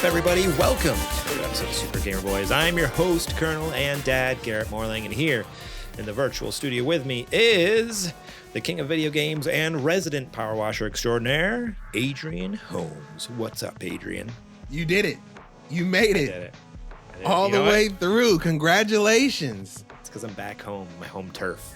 everybody? Welcome to another episode of Super Gamer Boys. I'm your host, Colonel and Dad, Garrett Morlang, and here in the virtual studio with me is the king of video games and resident power washer extraordinaire, Adrian Holmes. What's up, Adrian? You did it. You made it. I did it. All the way through. Congratulations. It's because I'm back home, my home turf.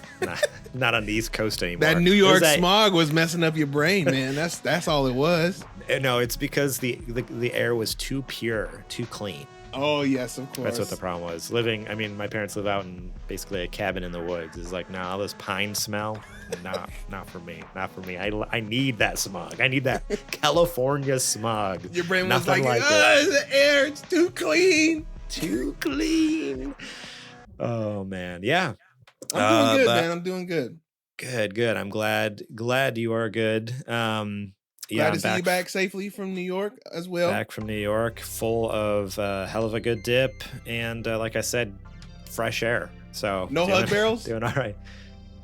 Not on the East Coast anymore. That New York smog was messing up your brain, man. That's all it was. No, it's because the air was too pure, too clean. Oh, yes, of course. That's what the problem was. My parents live out in basically a cabin in the woods. It's like, all this pine smell, not for me. Not for me. I need that smog. I need that California smog. Your brain was like the air, it's too clean. Too clean. Oh, man. Yeah. I'm doing good, man. I'm doing good. Good. I'm glad you are good. Glad to see you back safely from New York as well. Back from New York, full of hell of a good dip, and like I said, fresh air. So no hug barrels. Doing all right.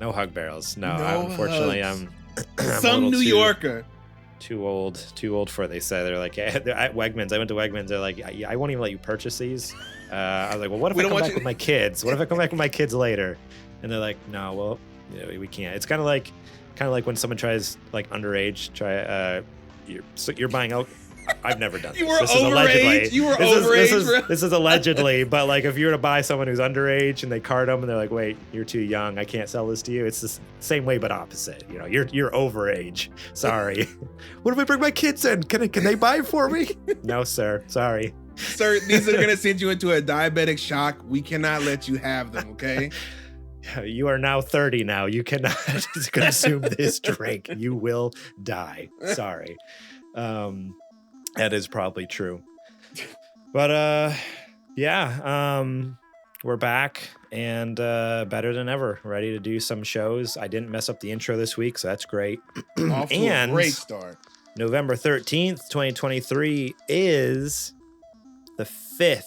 No hug barrels. No unfortunately, hugs. I'm some New Yorker. Too old for it. They say they're like at Wegmans. I went to Wegmans. They're like, I won't even let you purchase these. I was like, well, what if I come back with my kids? What if I come back with my kids later? And they're like, no, well, we can't. It's kind of like when someone tries like underage. You're buying out. I've never done this. You were overage. You were overage. This is allegedly, but like if you were to buy someone who's underage and they card them and they're like, wait, you're too young. I can't sell this to you. It's the same way, but opposite. You're overage. Sorry. What if I bring my kids in? Can they buy it for me? No, sir. Sorry. Sir, these are going to send you into a diabetic shock. We cannot let you have them, okay? You are now 30 now. You cannot consume this drink. You will die. Sorry. That is probably true. But we're back and better than ever. Ready to do some shows. I didn't mess up the intro this week, so that's great. Off to a great start. November 13th, 2023 is the 5th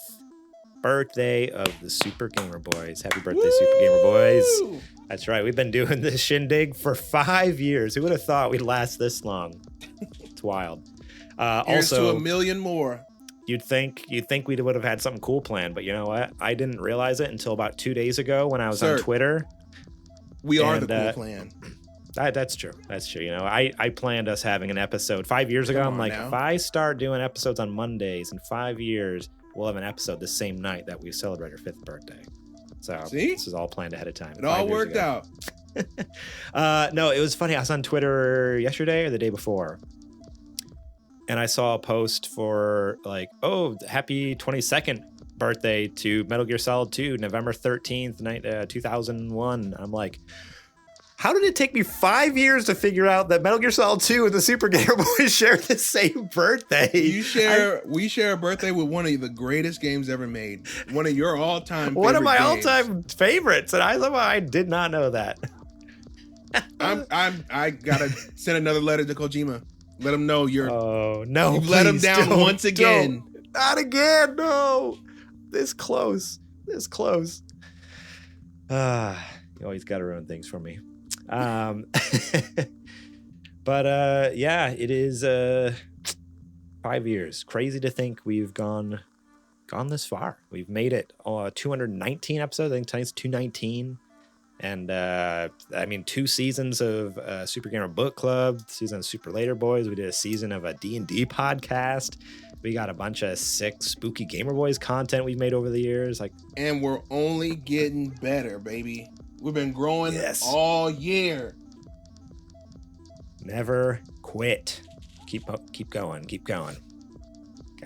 birthday of the Super Gamer Boys. Happy birthday, Woo! Super Gamer Boys. That's right. We've been doing this shindig for 5 years. Who would have thought we'd last this long? It's wild. Here's to a million more. You'd think we would have had something cool planned, but you know what? I didn't realize it until about 2 days ago when I was on Twitter. We are the cool plan. That's true. That's true. I planned us having an episode 5 years ago. I'm like, if I start doing episodes on Mondays in 5 years, we'll have an episode the same night that we celebrate our 5th birthday. So this is all planned ahead of time. It all worked out. No, it was funny. I was on Twitter yesterday or the day before. And I saw a post for like, happy 22nd birthday to Metal Gear Solid 2, November 13th, 2001. I'm like, how did it take me 5 years to figure out that Metal Gear Solid 2 and the Super Gamer Boys share the same birthday? We share a birthday with one of the greatest games ever made. One of your all-time One of my games. all-time favorites. And I did not know that. I gotta send another letter to Kojima. Let him know you've let him down once again. Not again, no. This close. You always got to ruin things for me. But it is 5 years. Crazy to think we've gone this far. We've made it 219 episodes. I think tonight's 219. And 2 seasons of Super Gamer Book Club, season of Super Later Boys. We did a season of a D&D podcast. We got a bunch of sick, spooky Gamer Boys content we've made over the years. And we're only getting better, baby. We've been growing all year. Never quit. Keep going. Okay,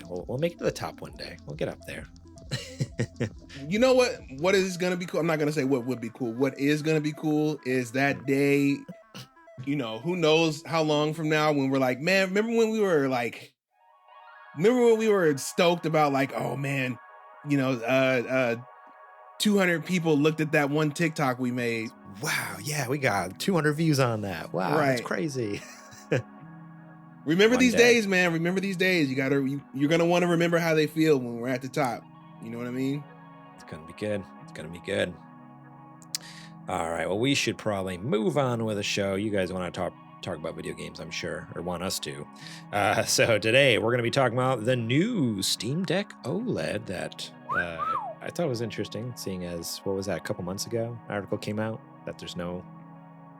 we'll make it to the top one day. We'll get up there. You know what is going to be cool? I'm not going to say what would be cool. What is going to be cool is that day, who knows how long from now when we're like, man, remember when we were stoked about like, oh man, 200 people looked at that one TikTok we made. Wow. Yeah. We got 200 views on that. Wow. Right. That's crazy. Remember these days, man. Remember these days. You're going to want to remember how they feel when we're at the top. You know what I mean? It's going to be good. All right. Well, we should probably move on with the show. You guys want to talk about video games, I'm sure, or want us to. So today we're going to be talking about the new Steam Deck OLED that I thought was interesting, seeing as, what was that, a couple months ago? An article came out that there's no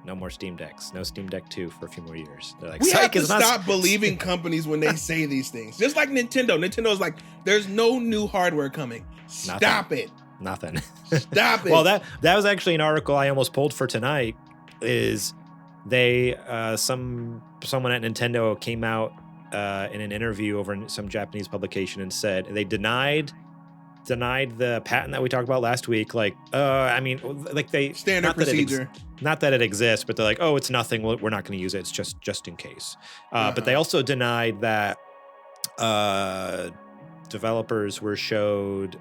more Steam Decks, no Steam Deck 2 for a few more years. They're like, we have to stop believing companies when they say these things. Just like Nintendo. Nintendo's like, there's no new hardware coming. Stop it. Nothing. Stop it. Well, that was actually an article I almost pulled for tonight. Is they someone at Nintendo came out in an interview over in some Japanese publication and said they denied the patent that we talked about last week. Like, I mean, like they standard procedure. Not that it exists, but they're like, oh, it's nothing. We're not going to use it. It's just in case. But they also denied that developers were showed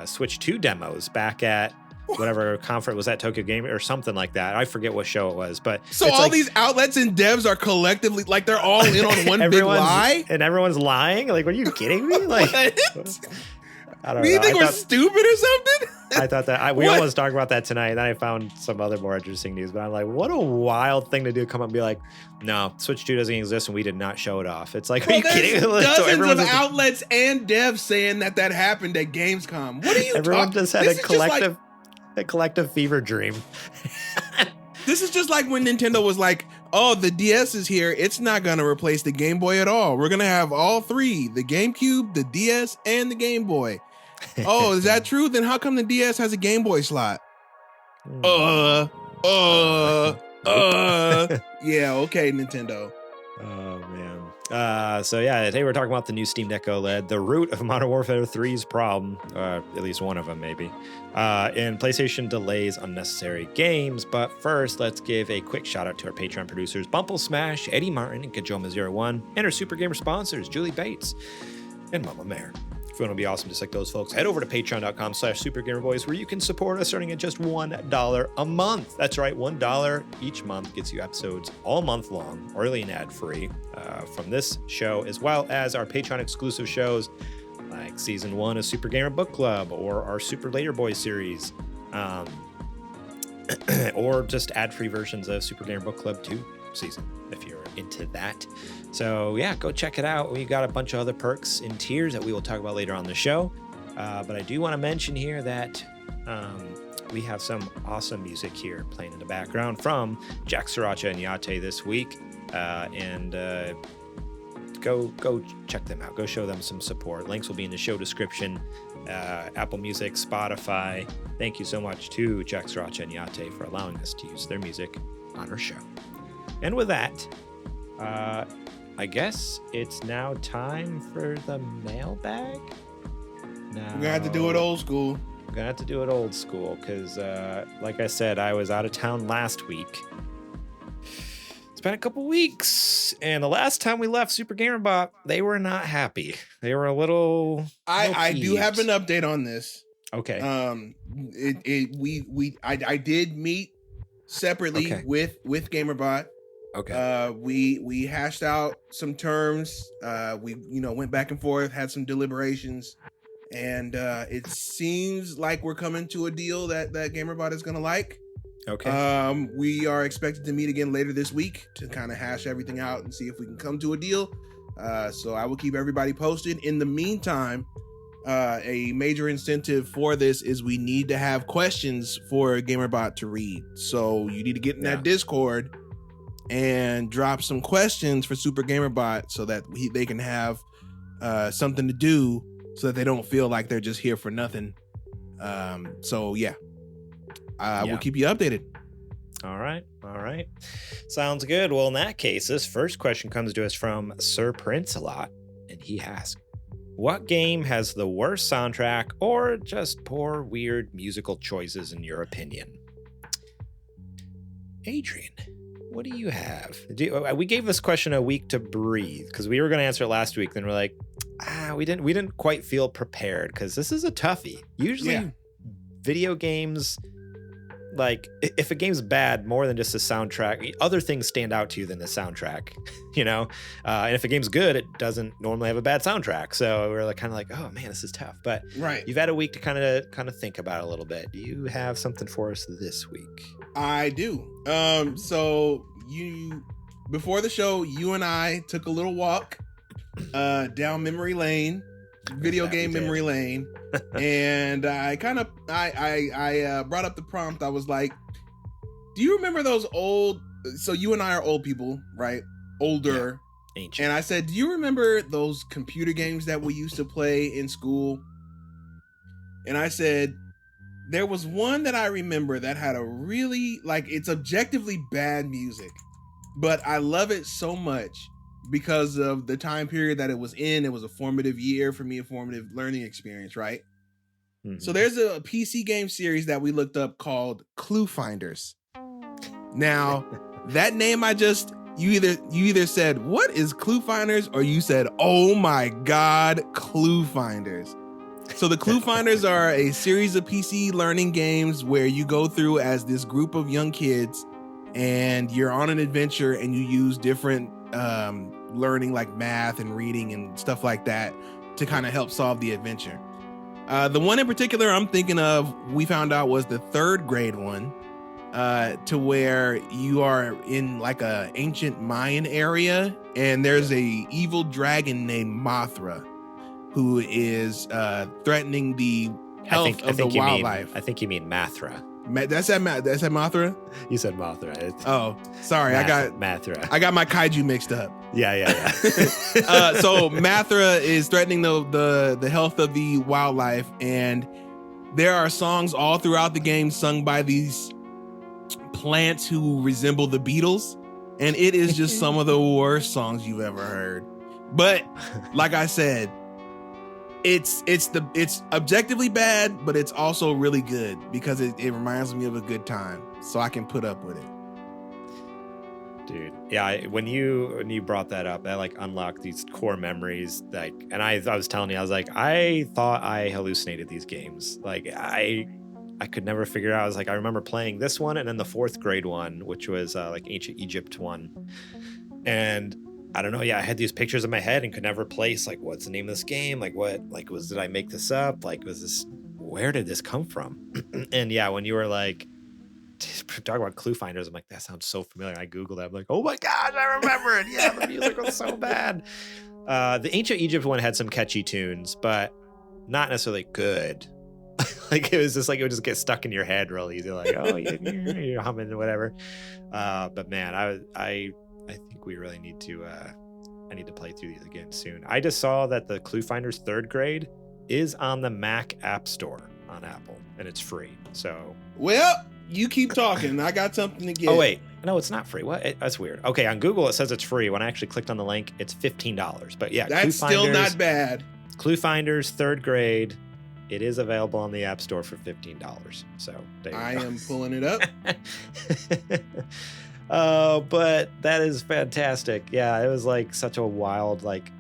Switch 2 demos back at whatever conference was at, Tokyo Game or something like that. I forget what show it was, but so all these outlets and devs are collectively like they're all in on one big lie, and everyone's lying. Like, are you kidding me? Like, I don't know. You think we're stupid or something? I thought that we almost talked about that tonight. Then I found some other more interesting news, but I'm like, what a wild thing to do! Come up and be like, no, Switch 2 doesn't exist, and we did not show it off. It's like, are you kidding? Dozens of outlets and devs saying that happened at Gamescom. What are you? Everyone just had a collective fever dream. This is just like when Nintendo was like, oh, the DS is here. It's not going to replace the Game Boy at all. We're going to have all three, the GameCube, the DS, and the Game Boy. Oh, is that true? Then how come the DS has a Game Boy slot? Yeah, okay, Nintendo. Oh, man. So yeah, today we're talking about the new Steam Deck OLED, the root of Modern Warfare 3's problem, at least one of them maybe, and PlayStation delays unnecessary games. But first, let's give a quick shout out to our Patreon producers, Bumple Smash, Eddie Martin, and Kajoma01, and our Super Gamer sponsors, Julie Bates and Mama Mare. If you want to be awesome just like those folks, head over to patreon.com/supergamerboys, where you can support us starting at just $1 a month. That's right, $1 each month gets you episodes all month long, early and ad-free, from this show, as well as our Patreon exclusive shows like season 1 of Super Gamer Book Club, or our Super Later Boys series, or just ad-free versions of Super Gamer Book Club 2 season, if you're into that. So yeah, go check it out. We got a bunch of other perks and tiers that we will talk about later on the show. But I do want to mention here that we have some awesome music here playing in the background from Jack Sriracha and Yate this week. And go check them out. Go show them some support. Links will be in the show description. Apple Music, Spotify. Thank you so much to Jack Sriracha and Yate for allowing us to use their music on our show. And with that, I guess it's now time for the mailbag. We're gonna have to do it old school. We're gonna have to do it old school because, like I said, I was out of town last week. It's been a couple weeks, and the last time we left Super Gamer Bot, they were not happy. They were a little. I do have an update on this. Okay. I did meet separately with GamerBot. Okay. We hashed out some terms. We went back and forth, had some deliberations, and it seems like we're coming to a deal that GamerBot is gonna like. Okay. We are expected to meet again later this week to kind of hash everything out and see if we can come to a deal. So I will keep everybody posted. In the meantime, a major incentive for this is we need to have questions for GamerBot to read. So you need to get in that Discord and drop some questions for Super GamerBot so that they can have something to do, so that they don't feel like they're just here for nothing. We'll keep you updated. All right. Sounds good. Well, in that case, this first question comes to us from Sir Prince-A-Lot, and he asks, what game has the worst soundtrack or just poor, weird musical choices in your opinion? Adrian, what do you have? We gave this question a week to breathe because we were going to answer it last week. Then we're like, we didn't quite feel prepared because this is a toughie. Usually video games, like if a game's bad, more than just the soundtrack, other things stand out to you than the soundtrack, and if a game's good, it doesn't normally have a bad soundtrack. So we're kind of like, oh man, this is tough. But you've had a week to kind of think about it a little bit. Do you have something for us this week? I do. So before the show, you and I took a little walk down memory lane, video game memory lane, and I brought up the prompt. I was like, do you remember those old, so you and I are old people, right? Older. Yeah. Ancient. And I said, do you remember those computer games that we used to play in school? And I said, there was one that I remember that had a really, like, it's objectively bad music, but I love it so much because of the time period that it was in. It was a formative year for me, a formative learning experience, right? Mm-hmm. So there's a PC game series that we looked up called Clue Finders. Now, that name you either said, what is Clue Finders? Or you said, oh my God, Clue Finders. So the Clue Finders are a series of PC learning games where you go through as this group of young kids and you're on an adventure and you use different learning like math and reading and stuff like that to kind of help solve the adventure. The one in particular I'm thinking of, we found out, was the 3rd grade one, to where you are in like a ancient Mayan area and there's a evil dragon named Mothra who is threatening the health of the wildlife. I think you mean Mathra. That's that Mothra? You said Mothra. Oh, sorry. Mathra. I got my kaiju mixed up. Yeah. So Mathra is threatening the health of the wildlife, and there are songs all throughout the game sung by these plants who resemble the Beatles, and it is just some of the worst songs you've ever heard. But like I said, it's objectively bad, but it's also really good because it reminds me of a good time, so I can put up with it. Dude, yeah, when you brought that up, that like unlocked these core memories. Like, and I was telling you, I was like, I thought I hallucinated these games. Like, I could never figure out. I was like, I remember playing this one and then the 4th grade one, which was like Ancient Egypt one, and I don't know. Yeah, I had these pictures in my head and could never place like, what's the name of this game? Like, did I make this up? Like, where did this come from? And yeah, when you were like talking about Clue Finders, I'm like, that sounds so familiar. I Googled it. I'm like, oh my gosh, I remember it. Yeah, the music was so bad. The Ancient Egypt one had some catchy tunes, but not necessarily good. Like, it was just like, it would just get stuck in your head real easy. Like, oh, you're humming or whatever. But man, I think we really need to, I need to play through these again soon. I just saw that the Clue Finders 3rd grade is on the Mac App Store on Apple, and it's free. So, well, you keep talking. I got something to get. Oh, wait. No, it's not free. What? That's weird. Okay, on Google, it says it's free. When I actually clicked on the link, it's $15. But yeah, that's still not bad. Clue Finders 3rd grade. It is available on the App Store for $15. So there you go. I am pulling it up. But that is fantastic. Yeah, it was like such a wild like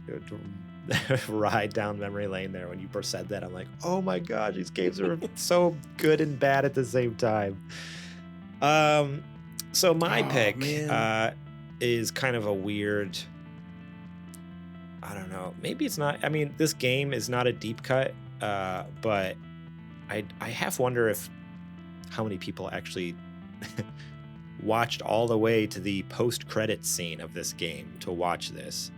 ride down memory lane there when you first said that. I'm like, oh my gosh, these games are so good and bad at the same time. So my pick is kind of a weird, I don't know, maybe it's not, I mean, this game is not a deep cut, but I half wonder if how many people actually watched all the way to the post-credits scene of this game to watch this.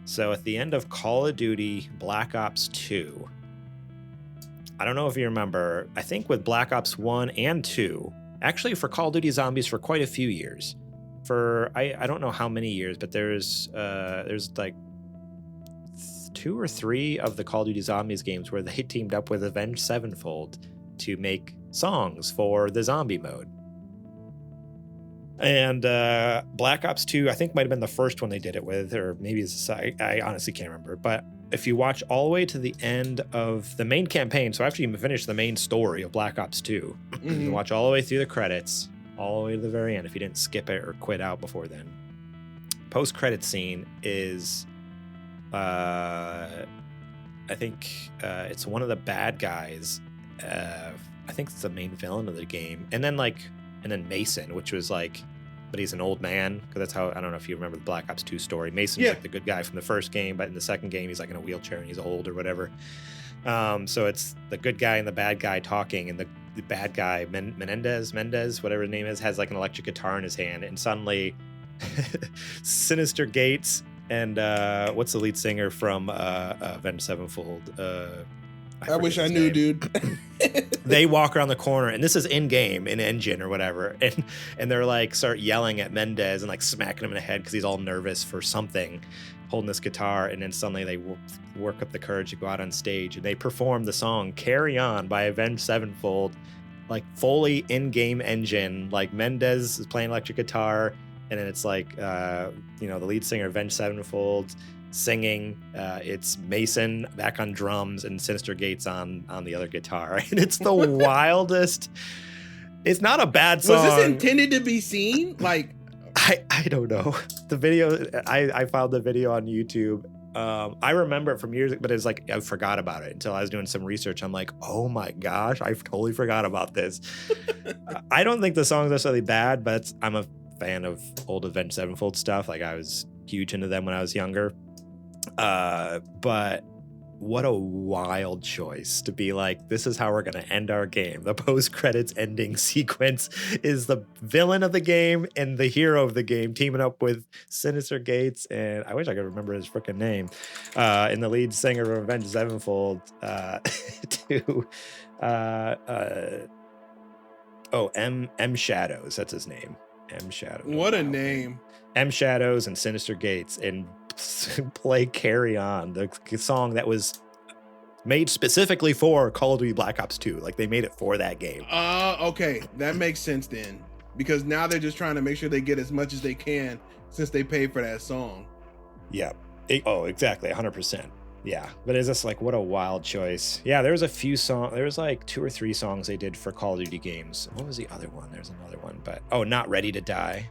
So at the end of Call of Duty Black Ops 2, I don't know if you remember, I think with Black Ops 1 and 2, actually for Call of Duty Zombies for quite a few years, for I don't know how many years, but there's like 2 or 3 of the Call of Duty Zombies games where they teamed up with Avenged Sevenfold to make songs for the zombie mode. And Black Ops 2, I think might have been the first one they did it with, or maybe it's, I honestly can't remember. But if you watch all the way to the end of the main campaign, so after you finish the main story of Black Ops 2, you watch all the way through the credits, all the way to the very end, if you didn't skip it or quit out before then. Post-credit scene is, I think it's one of the bad guys. I think it's the main villain of the game. And then Mason, which was like, but he's an old man, because that's how, I don't know if you remember the Black Ops 2 story. Mason's like the good guy from the first game, but in the second game, he's like in a wheelchair and he's old or whatever. So it's the good guy and the bad guy talking, and the bad guy, Mendez, whatever his name is, has like an electric guitar in his hand, and suddenly Sinister Gates and what's the lead singer from Avenged Sevenfold? I wish I knew, dude. They walk around the corner, and this is in game, in engine or whatever, and they're like start yelling at Mendez and like smacking him in the head because he's all nervous for something, holding this guitar, and then suddenly they work up the courage to go out on stage and they perform the song "Carry On" by Avenged Sevenfold, like fully in-game engine. Like Mendez is playing electric guitar, and then it's like the lead singer Avenged Sevenfold singing. It's Mason back on drums and Sinister Gates on the other guitar, and it's the wildest. It's not a bad song. Was this intended to be seen? Like, I don't know. The video, I found the video on YouTube. I remember it from years, but it's like I forgot about it until I was doing some research. I'm like, oh my gosh, I totally forgot about this. I don't think the song's necessarily bad, but I'm a fan of old Avenged Sevenfold stuff. Like I was huge into them when I was younger. But what a wild choice to be like, this is how we're going to end our game. The post-credits ending sequence is the villain of the game and the hero of the game teaming up with Sinister Gates, and I wish I could remember his freaking name, and the lead singer of Avenged Sevenfold, M Shadows, that's his name. M Shadows. What a name. M Shadows and Sinister Gates, and play Carry On, the song that was made specifically for Call of Duty Black Ops 2. Like they made it for that game. Okay, that makes sense then, because now they're just trying to make sure they get as much as they can since they paid for that song. Yeah. Exactly, 100%. Yeah, but it's just like, what a wild choice. Yeah, there was a few songs. There was like 2 or 3 songs they did for Call of Duty games. What was the other one? There's another one, but Not Ready to Die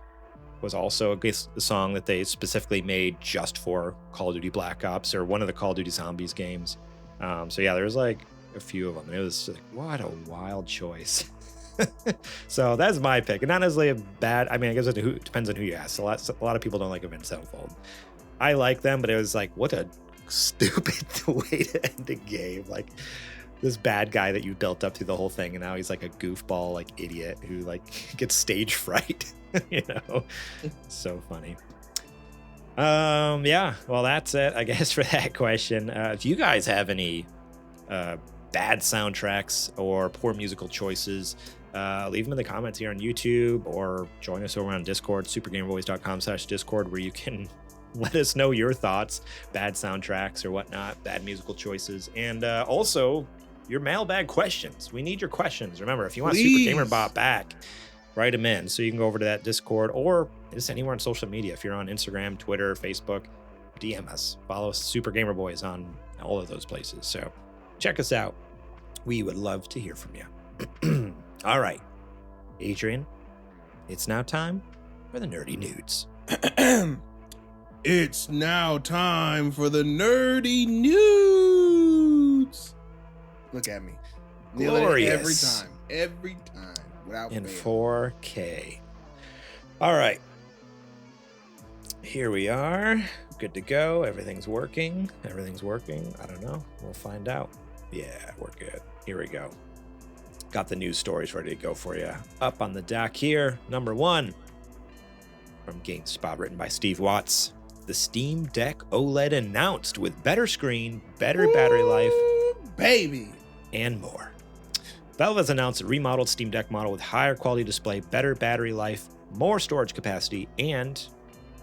was also a song that they specifically made just for Call of Duty Black Ops or one of the Call of Duty Zombies games. So yeah, there was like a few of them. It was like, what a wild choice. So that's my pick, and not necessarily a bad. I mean, I guess it depends on who you ask. A lot of people don't like Avenged Sevenfold. I like them, but it was like, what a stupid way to end a game. Like this bad guy that you built up through the whole thing, and now he's like a goofball, like idiot who like gets stage fright. So funny. Yeah, well, that's it, I guess, for that question. If you guys have any bad soundtracks or poor musical choices, leave them in the comments here on YouTube, or join us over on Discord, supergamerboys.com/Discord, where you can let us know your thoughts, bad soundtracks or whatnot, bad musical choices, and also your mailbag questions. We need your questions. Remember, if you want Super Gamer Bot back, write them in so you can go over to that Discord, or just anywhere on social media. If you're on Instagram, Twitter, Facebook, DM us. Follow us, Super Gamer Boys, on all of those places. So check us out. We would love to hear from you. All right, Adrian, it's now time for the nerdy nudes. It's now time for the nerdy nudes. Look at me. Glorious. Every time. Without in fail. 4K. All right. Here we are. Good to go. Everything's working. I don't know. We'll find out. Yeah, we're good. Here we go. Got the news stories ready to go for you. Up on the dock here. Number 1 from GameSpot, written by Steve Watts. The Steam Deck OLED announced with better screen, better battery life, baby, and more. Valve has announced a remodeled Steam Deck model with higher quality display, better battery life, more storage capacity, and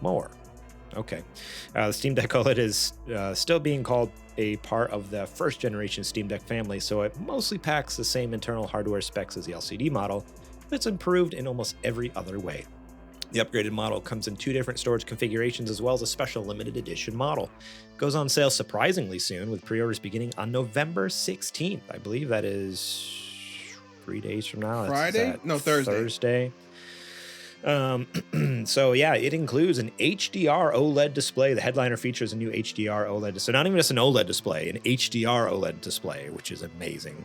more. Okay. The Steam Deck OLED is still being called a part of the first generation Steam Deck family, so it mostly packs the same internal hardware specs as the LCD model, but it's improved in almost every other way. The upgraded model comes in 2 different storage configurations, as well as a special limited edition model. It goes on sale surprisingly soon, with pre-orders beginning on November 16th. I believe that is 3 days from now. Friday? No, Thursday. So yeah, it includes an HDR OLED display. The headliner features a new HDR OLED. So not even just an OLED display, an HDR OLED display, which is amazing.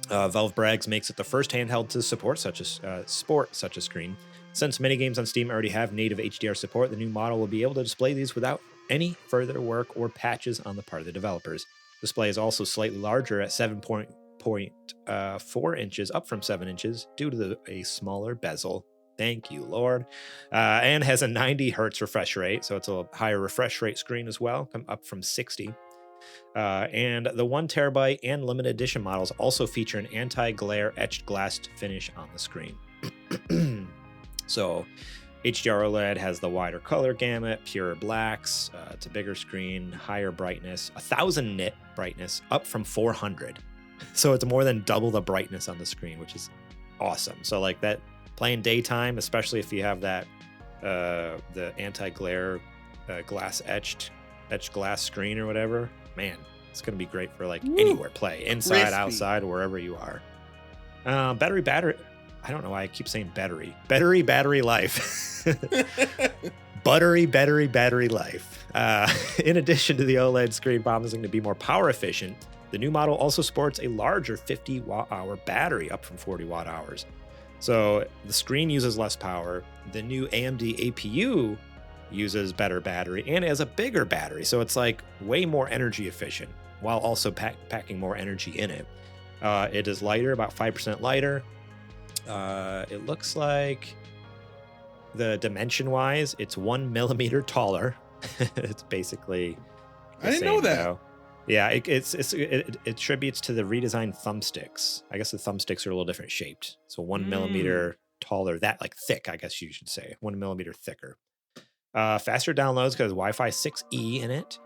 Valve brags makes it the first handheld to support such a screen. Since many games on Steam already have native HDR support, the new model will be able to display these without any further work or patches on the part of the developers. The display is also slightly larger at 7.4 inches, up from 7 inches, due to a smaller bezel Thank you, Lord. And has a 90 hertz refresh rate, so it's a higher refresh rate screen as well, up from 60. And the 1 terabyte and limited edition models also feature an anti-glare etched glass finish on the screen. So HDR OLED has the wider color gamut, pure blacks. It's a bigger screen, higher brightness, 1000 nit brightness, up from 400. So it's more than double the brightness on the screen, which is awesome. So like that, playing daytime, especially if you have that the anti-glare glass etched glass screen or whatever, man, it's gonna be great for like anywhere play, inside, crispy, outside, wherever you are. Battery. I don't know why I keep saying battery life. Battery life. In addition to the OLED screen promising to be more power efficient, the new model also sports a larger 50 watt-hour battery, up from 40 watt-hours. So the screen uses less power. The new AMD APU uses better battery and has a bigger battery. So it's like way more energy efficient while also packing more energy in it. It is lighter, about 5% lighter. It looks like the dimension wise, it's 1 millimeter taller. It's basically, I didn't know that. Though. Yeah, it attributes to the redesigned thumbsticks. I guess the thumbsticks are a little different shaped. So 1 millimeter taller, that like thick, I guess you should say, 1 millimeter thicker. Faster downloads because Wi-Fi 6E in it,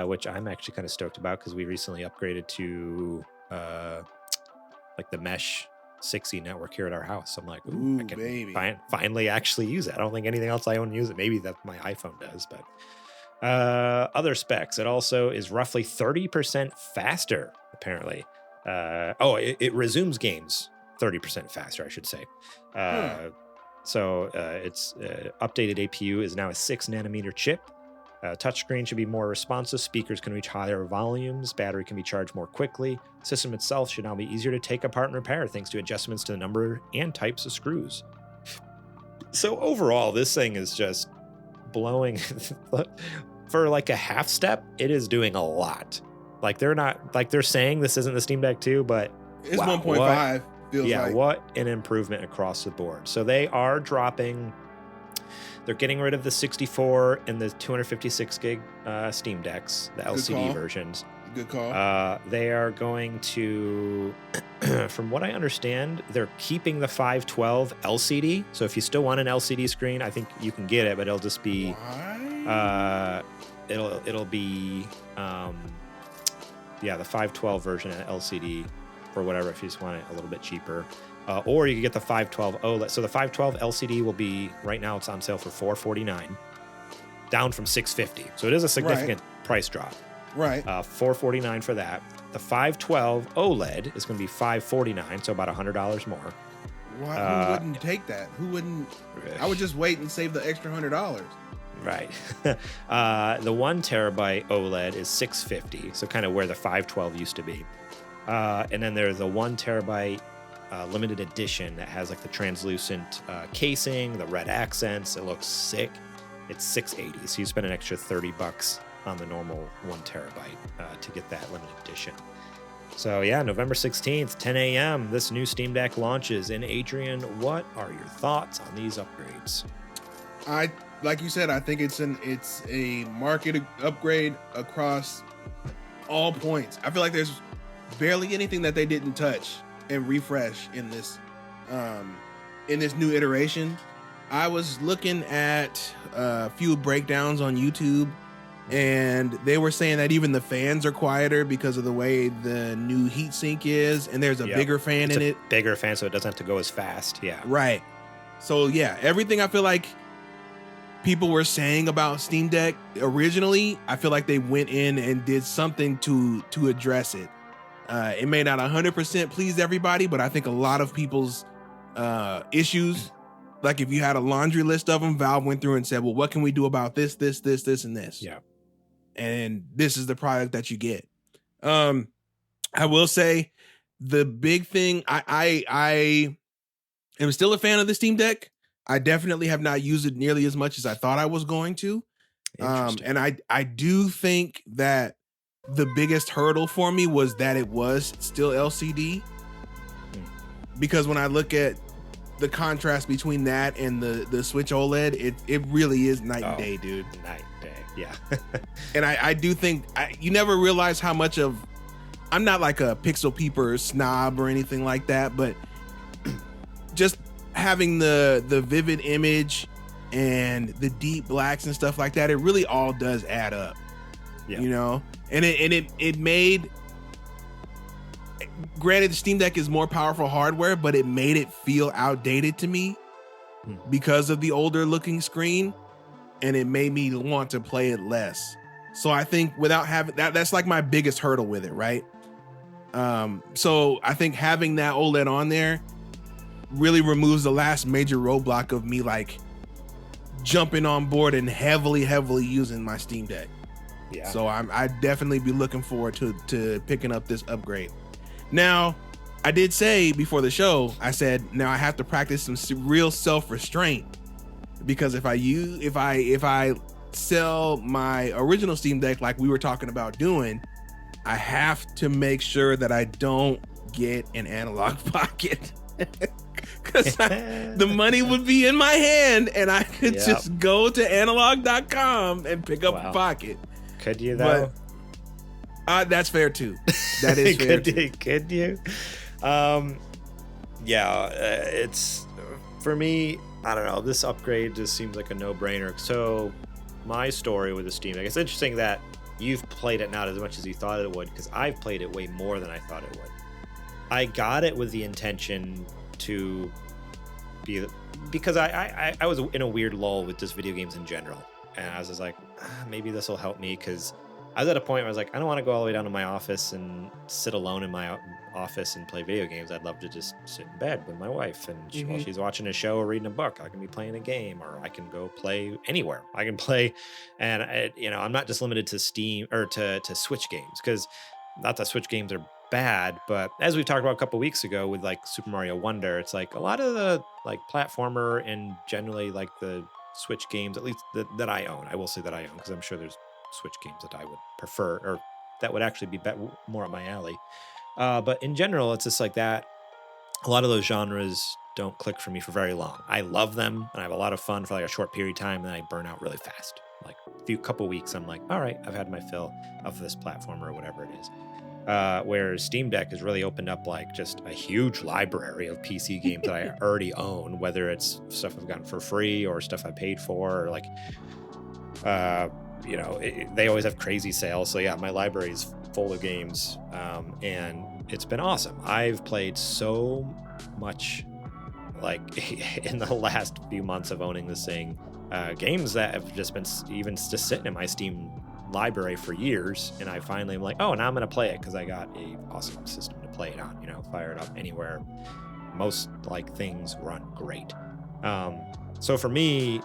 which I'm actually kind of stoked about because we recently upgraded to like the mesh 6E network here at our house. I'm like, ooh, I can finally actually use it. I don't think anything else I own use it. Maybe that my iPhone does, but other specs. It also is roughly 30% faster, apparently. It resumes games 30% faster, I should say. So its updated APU is now a 6 nanometer chip. Touchscreen should be more responsive. Speakers can reach higher volumes. Battery can be charged more quickly. System itself should now be easier to take apart and repair thanks to adjustments to the number and types of screws. So overall, this thing is just blowing. For like a half step, it is doing a lot. Like they're saying this isn't the Steam Deck 2, but it's 1.5. What an improvement across the board. So they are dropping. They're getting rid of the 64 and the 256 gig Steam Decks, the LCD versions. Good call. They are going to, from what I understand, they're keeping the 512 LCD. So if you still want an LCD screen, I think you can get it, but it'll just be, it'll be, the 512 version of LCD or whatever if you just want it a little bit cheaper. Or you can get the 512 OLED. So the 512 LCD will be, right now it's on sale for $449, down from $650. So it is a significant price drop. Right. $449 for that. The 512 OLED is going to be $549, so about $100 more. Who wouldn't take that? Who wouldn't? I would just wait and save the extra $100. Right. The 1 terabyte OLED is $650, so kind of where the 512 used to be. And then there's the 1 terabyte limited edition that has like the translucent casing, the red accents. It looks sick. It's $680, so you spend an extra $30 on the normal 1 terabyte to get that limited edition. So yeah, November 16th, 10 a.m. this new Steam Deck launches. And Adrian, what are your thoughts on these upgrades? Like you said, I think it's a market upgrade across all points. I feel like there's barely anything that they didn't touch and refresh in this new iteration. I was looking at a few breakdowns on YouTube, and they were saying that even the fans are quieter because of the way the new heatsink is, and there's a bigger fan in it. Bigger fan, so it doesn't have to go as fast. Yeah. Right. So yeah, everything I feel like people were saying about Steam Deck originally, I feel like they went in and did something to address it. It may not 100% please everybody, but I think a lot of people's issues, like if you had a laundry list of them, Valve went through and said, well, what can we do about this, and this? Yeah. And this is the product that you get. I will say the big thing, I am still a fan of the Steam Deck. I definitely have not used it nearly as much as I thought I was going to. And I do think that the biggest hurdle for me was that it was still LCD. Because when I look at the contrast between that and the Switch OLED, it really is night and day, dude. Night and day, yeah. And I do think you never realize how much of, I'm not like a pixel peeper snob or anything like that, but just having the vivid image and the deep blacks and stuff like that, it really all does add up. Yeah. You know, and it made, granted the Steam Deck is more powerful hardware, but it made it feel outdated to me because of the older looking screen, and it made me want to play it less. So I think without having that's like my biggest hurdle with it, right? So I think having that OLED on there really removes the last major roadblock of me like jumping on board and heavily using my Steam Deck. Yeah. So I'd definitely be looking forward to picking up this upgrade. Now, I did say before the show, I said now I have to practice some real self-restraint, because if I sell my original Steam Deck like we were talking about doing, I have to make sure that I don't get an analog pocket. Because the money would be in my hand and I could just go to analog.com and pick up a pocket. Could you though? But, that's fair too. That is fair too. Could you? It's for me, I don't know. This upgrade just seems like a no-brainer. So my story with the Steam Deck, it's interesting that you've played it not as much as you thought it would, because I've played it way more than I thought it would. I got it with the intention to be, because I was in a weird lull with just video games in general, and I was just like, maybe this will help me, because I was at a point where I was like, I don't want to go all the way down to my office and sit alone in my office and play video games. I'd love to just sit in bed with my wife, and while she's watching a show or reading a book, I can be playing a game, or I can go play anywhere. I can play, and I'm not just limited to Steam or to Switch games, because not that Switch games are bad, but as we talked about a couple weeks ago with like Super Mario Wonder, it's like a lot of the like platformer and generally like the Switch games, at least that I own. I will say that I own, because I'm sure there's Switch games that I would prefer, or that would actually be more up my alley. But in general, it's just like that. A lot of those genres don't click for me for very long. I love them and I have a lot of fun for like a short period of time, and then I burn out really fast. Like couple weeks, I'm like, all right, I've had my fill of this platformer or whatever it is. Whereas Steam Deck has really opened up like just a huge library of PC games that I already own, whether it's stuff I've gotten for free or stuff I paid for, or like, they always have crazy sales. So yeah, my library is full of games, and it's been awesome. I've played so much, like in the last few months of owning this thing, games that have just been even just sitting in my Steam library for years, and I finally am like, oh, now I'm gonna play it because I got a awesome system to play it on. Fire it up anywhere. Most like things run great. So for me,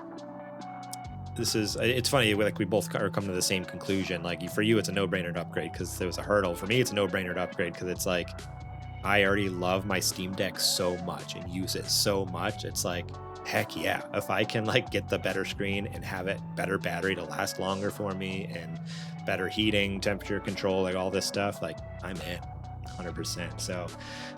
it's funny, like we both are coming to the same conclusion. Like for you, it's a no-brainer to upgrade because there was a hurdle. For me, it's a no-brainer to upgrade because it's like I already love my Steam Deck so much and use it so much. It's like, heck yeah, if I can like get the better screen and have it better battery to last longer for me and better heating, temperature control, like all this stuff, like I'm in 100%. So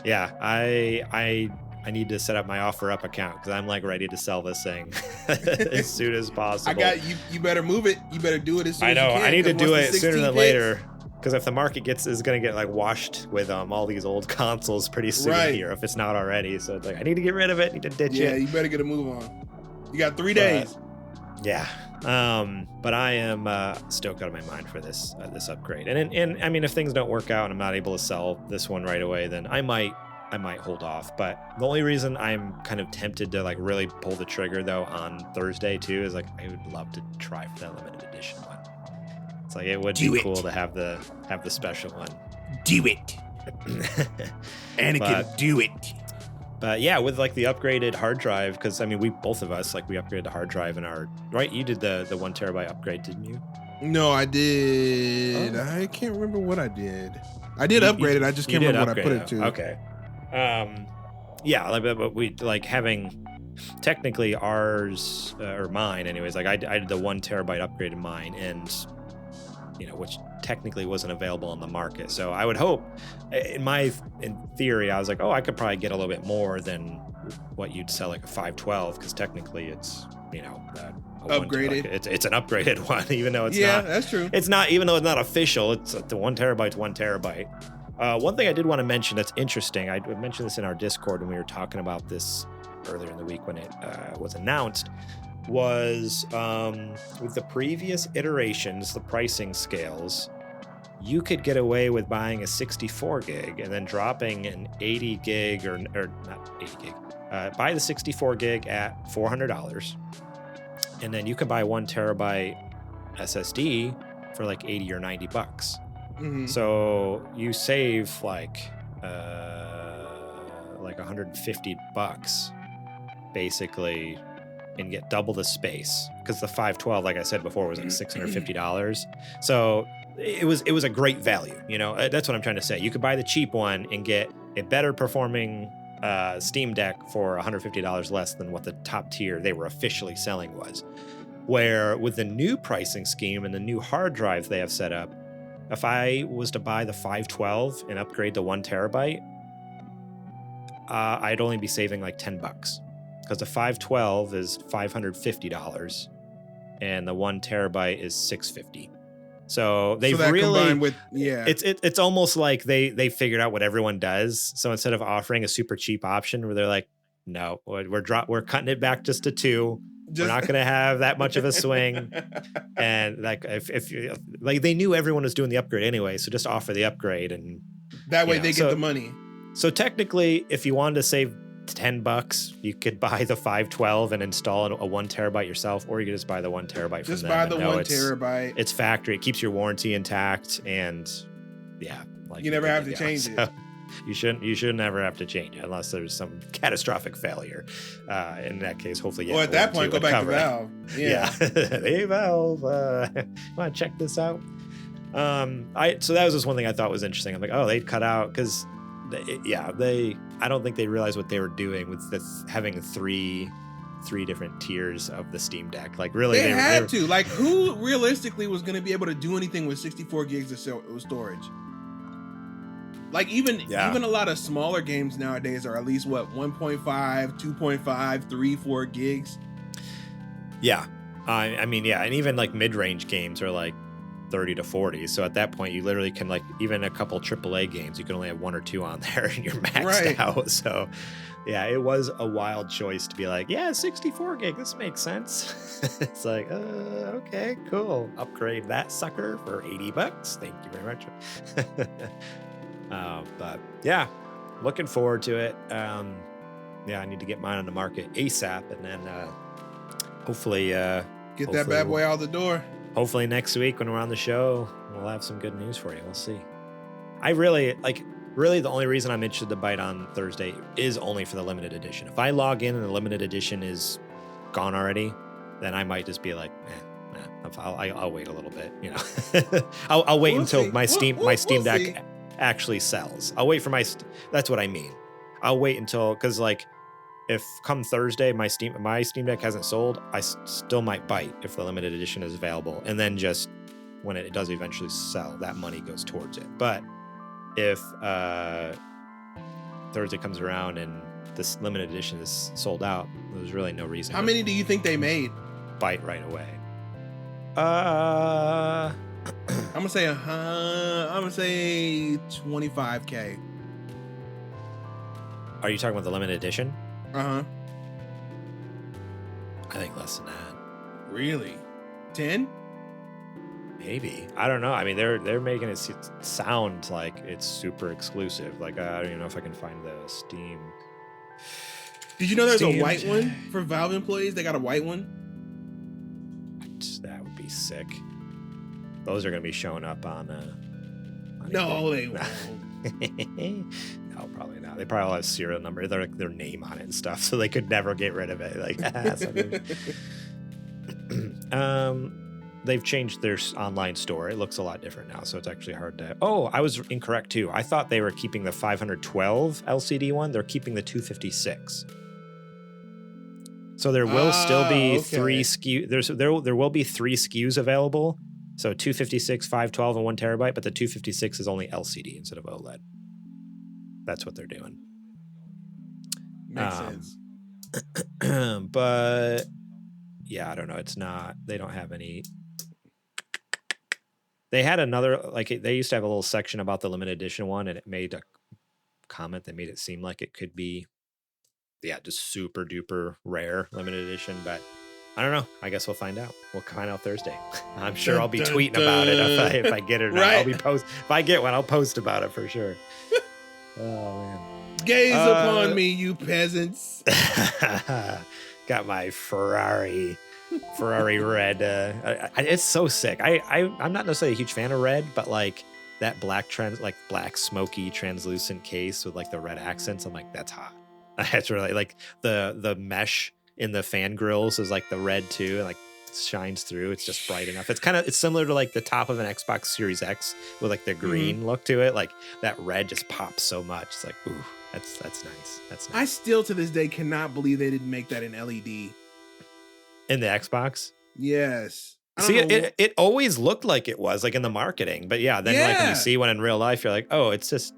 yeah, I need to set up my OfferUp account because I'm like ready to sell this thing as soon as possible. I got you. You better move it. You better do it as soon as you can. I need to do it sooner than later, because if the market is going to get like washed with all these old consoles pretty soon here, if it's not already. So it's like I need to get rid of it. Need to ditch it. Yeah, you better get a move on. You got 3 days. Yeah. But I am stoked out of my mind for this upgrade. And I mean, if things don't work out and I'm not able to sell this one right away, then I might hold off. But the only reason I'm kind of tempted to like really pull the trigger though on Thursday too is like I would love to try for that limited edition one. It's like it would be cool to have the special one. Do it. Anakin, do it. But yeah, with like the upgraded hard drive, because I mean we upgraded the hard drive in our You did the 1 terabyte upgrade, didn't you? No, I did. Oh. I can't remember what I did. I did upgrade it. I just can't remember what I put it to. Okay. Yeah, but we like having technically ours or mine anyways. Like I did the 1 terabyte upgrade in mine, and which technically wasn't available on the market. So I would hope, in theory, I was like, oh, I could probably get a little bit more than what you'd sell like a 512, because technically it's, upgraded. It's an upgraded one, even though it's not. Yeah, that's true. It's not, even though it's not official. It's the 1 terabyte's 1 terabyte. One thing I did want to mention that's interesting. I mentioned this in our Discord when we were talking about this earlier in the week when it was announced. Was with the previous iterations, the pricing scales, you could get away with buying a 64 gig and then dropping an 80 gig or not 80 gig. Buy the 64 gig at $400, and then you can buy 1 terabyte SSD for like 80 or 90 bucks. Mm-hmm. So you save like $150 basically, and get double the space, because the 512, like I said before, was like $650. So it was a great value. That's what I'm trying to say. You could buy the cheap one and get a better performing Steam Deck for $150 less than what the top tier they were officially selling was. Where with the new pricing scheme and the new hard drive they have set up, if I was to buy the 512 and upgrade to 1 terabyte, I'd only be saving like $10, because the 512 is $550 and the 1 terabyte is $650. So they've really combined with, yeah, it's almost like they figured out what everyone does. So instead of offering a super cheap option where they're like, no, we're cutting it back just to 2. We're not going to have that much of a swing. And like, if you, like, they knew everyone was doing the upgrade anyway, so just offer the upgrade, and that way they get the money. So technically, if you wanted to save $10, you could buy the 512 and install a 1 terabyte yourself, or you could just buy the 1 terabyte from them. Just buy the 1 terabyte. It's factory. It keeps your warranty intact, and yeah, like you never have to change it. You shouldn't ever have to change it unless there's some catastrophic failure. In that case, hopefully, yeah. Well, at that point, go back to Valve. Yeah. Hey, Valve, want to check this out? So that was just one thing I thought was interesting. I'm like, oh, they cut out, because I don't think they realized what they were doing with having three different tiers of the Steam Deck. Like, really, they had to. Like, who realistically was going to be able to do anything with 64 gigs of storage? Like, even a lot of smaller games nowadays are at least 1.5, 2.5, 3, 4 gigs. Yeah, I mean, yeah, and even like mid-range games are like 30 to 40. So at that point, you literally can, like, even a couple AAA games, you can only have 1 or 2 on there, and you're maxed out. So yeah, it was a wild choice to be like, yeah, 64 gig, this makes sense. It's like, okay, cool. Upgrade that sucker for $80. Thank you very much. But yeah, looking forward to it. I need to get mine on the market ASAP, and then hopefully get that bad boy out the door. Hopefully next week when we're on the show, we'll have some good news for you. We'll see. I really the only reason I'm interested to bite on Thursday is only for the limited edition. If I log in and the limited edition is gone already, then I might just be like, I'll wait a little bit. I'll wait until my Steam Deck actually sells. I'll wait for that's what I mean. I'll wait until, because like, if come Thursday my Steam Deck hasn't sold, I still might bite if the limited edition is available, and then just when it does eventually sell, that money goes towards it. But if Thursday comes around and this limited edition is sold out, there's really no reason. How many do you think they made? Bite right away. I'm gonna say 25K. Are you talking about the limited edition? Uh-huh. I think less than that. Really? 10? Maybe. I don't know. I mean, they're making it sound like it's super exclusive. Like, I don't even know if I can find the Steam. Did you know there's a white one for Valve employees? They got a white one? That would be sick. Those are going to be showing up on no, they won't. No, probably not. They probably all have serial number, their name on it and stuff, so they could never get rid of it. Like, they've changed their online store. It looks a lot different now, so it's actually hard to. Oh, I was incorrect too. I thought they were keeping the 512 LCD one. They're keeping the 256. So there will still be 3 SKUs. There will be 3 SKUs available, So 256, 512, and 1 terabyte, but the 256 is only LCD instead of OLED. That's what they're doing. Makes sense. But yeah, I don't know. It's not, they don't have any. They had another, like they used to have a little section about the limited edition one, and it made a comment that made it seem like it could be, just super duper rare limited edition, but I don't know. I guess we'll find out. We'll find out Thursday. I'm sure I'll be tweeting about it if I get it or not. Right. I'll be if I get one, I'll post about it for sure. Oh man. Gaze upon me, you peasants. Got my Ferrari red. It's so sick. I'm not necessarily a huge fan of red, but like that black smoky translucent case with like the red accents, I'm like, that's hot. That's really like the mesh in the fan grills is like the red too, and like shines through. It's just bright enough. It's similar to like the top of an Xbox Series X with like the green look to it. Like that red just pops so much. It's like, ooh, that's nice. That's nice. I still to this day cannot believe they didn't make that in LED. In the Xbox? Yes. See, it always looked like it was like in the marketing, but like when you see one in real life, you're like, oh, it's just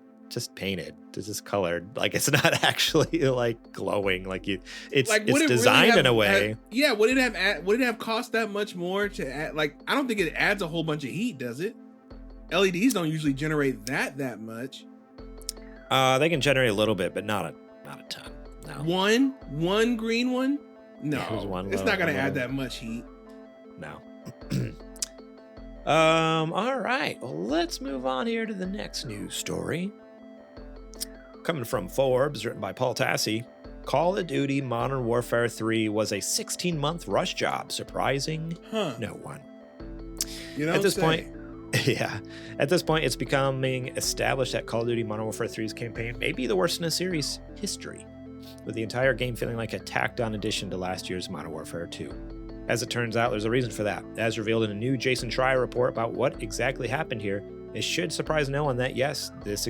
painted, it's just colored, like it's not actually like glowing, like it's designed really in a way. Would it have cost that much more to add? Like, I don't think it adds a whole bunch of heat, does it? LEDs don't usually generate that much. They can generate a little bit, but not a ton. No. One green one? No, it's not gonna add that much heat. No. All right. Well, let's move on here to the next news story. Coming from Forbes, written by Paul Tassi, Call of Duty Modern Warfare 3 was a 16-month rush job, surprising no one. At this point, it's becoming established that Call of Duty Modern Warfare 3's campaign may be the worst in the series' history, with the entire game feeling like a tacked-on addition to last year's Modern Warfare 2. As it turns out, there's a reason for that. As revealed in a new Jason Schreier report about what exactly happened here, it should surprise no one that yes, this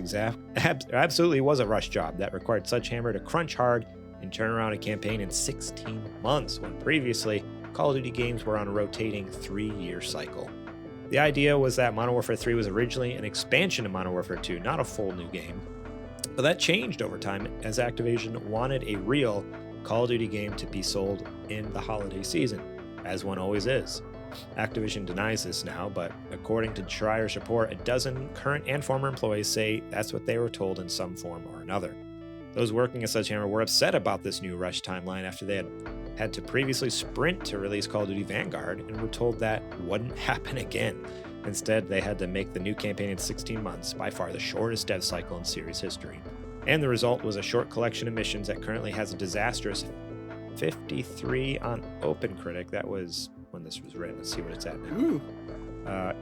absolutely was a rush job that required Sledgehammer to crunch hard and turn around a campaign in 16 months, when previously Call of Duty games were on a rotating 3-year cycle. The idea was that Modern Warfare 3 was originally an expansion of Modern Warfare 2, not a full new game. But that changed over time as Activision wanted a real Call of Duty game to be sold in the holiday season, as one always is. Activision denies this now, but according to Schreier's report, a dozen current and former employees say that's what they were told in some form or another. Those working at Sledgehammer were upset about this new rush timeline after they had to previously sprint to release Call of Duty Vanguard and were told that wouldn't happen again. Instead, they had to make the new campaign in 16 months, by far the shortest dev cycle in series history. And the result was a short collection of missions that currently has a disastrous 53 on OpenCritic. That was when this was written. Let's see what it's at now.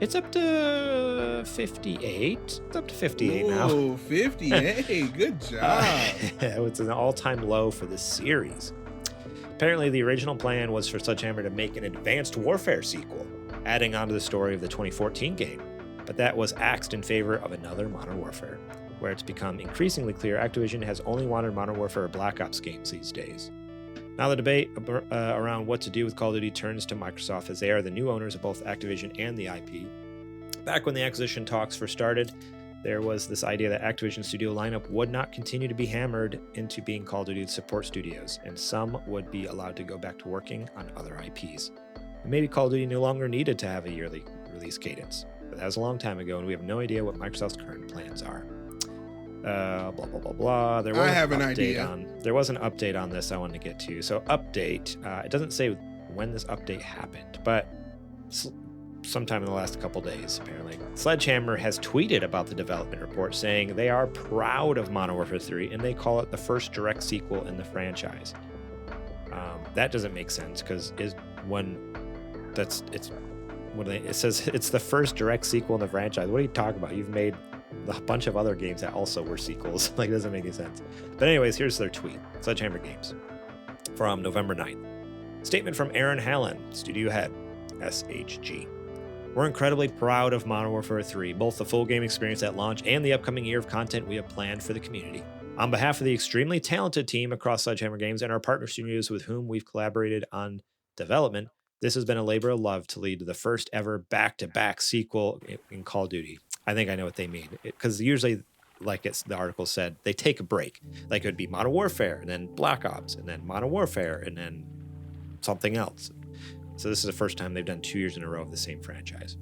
It's up to 58. It's up to 58 now. Oh, 58. Good job. It's an all-time low for this series. Apparently, the original plan was for Sledgehammer to make an Advanced Warfare sequel, adding on to the story of the 2014 game. But that was axed in favor of another Modern Warfare, where it's become increasingly clear Activision has only wanted Modern Warfare or Black Ops games these days. Now the debate around what to do with Call of Duty turns to Microsoft, as they are the new owners of both Activision and the IP. Back when the acquisition talks first started, there was this idea that Activision studio lineup would not continue to be hammered into being Call of Duty support studios, and some would be allowed to go back to working on other IPs. And maybe Call of Duty no longer needed to have a yearly release cadence, but that was a long time ago, and we have no idea what Microsoft's current plans are. Blah blah blah blah. There was there was an update on this I wanted to get to. So update. It doesn't say when this update happened, but sometime in the last couple days, apparently. Sledgehammer has tweeted about the development report, saying they are proud of Modern Warfare 3 and they call it the first direct sequel in the franchise. That doesn't make sense because it says it's the first direct sequel in the franchise. What are you talking about? You've made a bunch of other games that also were sequels. Like, it doesn't make any sense. But anyways, here's their tweet. Sledgehammer Games from November 9th. Statement from Aaron Hallen, studio head, SHG. We're incredibly proud of Modern Warfare 3, both the full game experience at launch and the upcoming year of content we have planned for the community. On behalf of the extremely talented team across Sledgehammer Games and our partner studios with whom we've collaborated on development, This has been a labor of love to lead to the first ever back-to-back sequel in Call of Duty. I think I know what they mean, because usually, like the article said, they take a break. Like it would be Modern Warfare, and then Black Ops, and then Modern Warfare, and then something else. So this is the first time they've done 2 years in a row of the same franchise.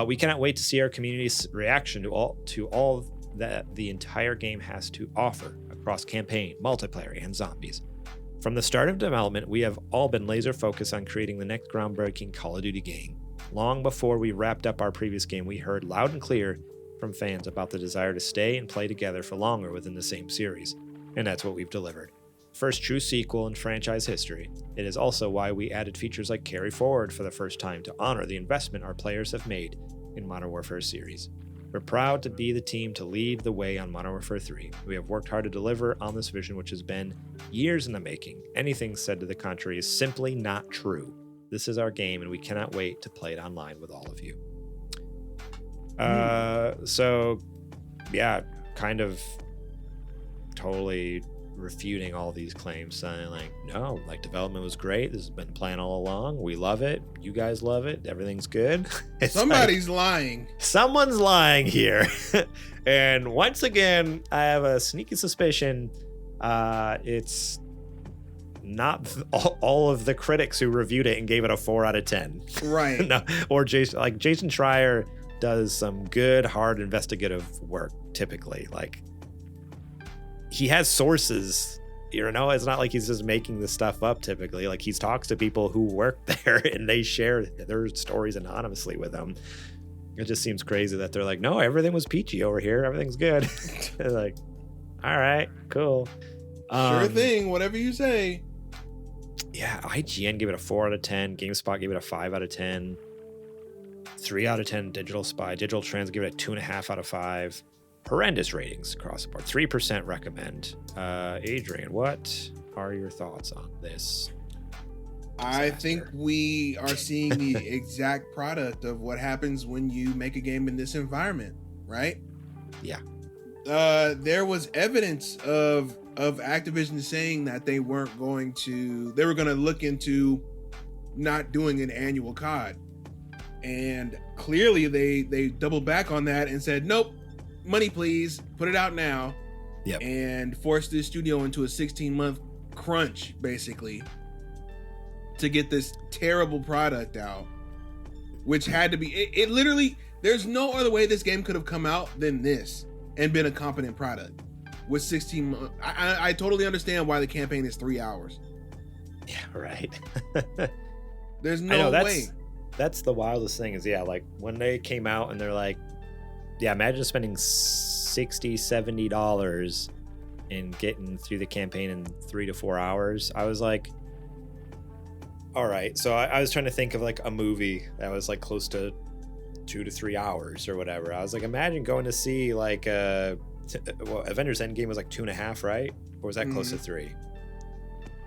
We cannot wait to see our community's reaction to all that the entire game has to offer across campaign, multiplayer, and zombies. From the start of development, we have all been laser focused on creating the next groundbreaking Call of Duty game. Long before we wrapped up our previous game, we heard loud and clear from fans about the desire to stay and play together for longer within the same series. And that's what we've delivered. First true sequel in franchise history. It is also why we added features like Carry Forward for the first time to honor the investment our players have made in Modern Warfare series. We're proud to be the team to lead the way on Modern Warfare 3. We have worked hard to deliver on this vision, which has been years in the making. Anything said to the contrary is simply not true. This is our game, and we cannot wait to play it online with all of you. So, yeah, kind of totally refuting all these claims, saying like, no, like development was great. This has been planned all along. We love it. You guys love it. Everything's good. Somebody's lying. Someone's lying here. And once again, I have a sneaky suspicion it's not all of the critics who reviewed it and gave it a 4 out of 10. Right. No, or Jason Schreier does some good, hard investigative work typically. Like, he has sources, you know, it's not like he's just making this stuff up typically. Like, he talks to people who work there and they share their stories anonymously with them. It just seems crazy that they're like, no, everything was peachy over here. Everything's good. They're like, all right, cool. Sure thing, whatever you say. Yeah, IGN gave it a 4 out of 10. GameSpot gave it a 5 out of 10. 3 out of 10 Digital Spy. Digital Trends give it a 2.5 out of 5. Horrendous ratings across the board. 3% recommend. Adrian, what are your thoughts on this disaster? I think we are seeing the exact product of what happens when you make a game in this environment, right? Yeah. There was evidence of Activision saying that they were going to look into not doing an annual COD. And clearly they doubled back on that and said, nope, money please, put it out now. Yep. And forced the studio into a 16-month crunch, basically, to get this terrible product out, which had to be, it literally, there's no other way this game could have come out than this and been a competent product with 16 months. I totally understand why the campaign is 3 hours. Yeah, right. There's no way. That's the wildest thing is, yeah, like when they came out and they're like, yeah, imagine spending $60, $70 and getting through the campaign in 3 to 4 hours. I was like, all right. So I was trying to think of like a movie that was like close to 2 to 3 hours or whatever. I was like, imagine going to see like Avengers Endgame was like 2.5, right? Or was that close to 3?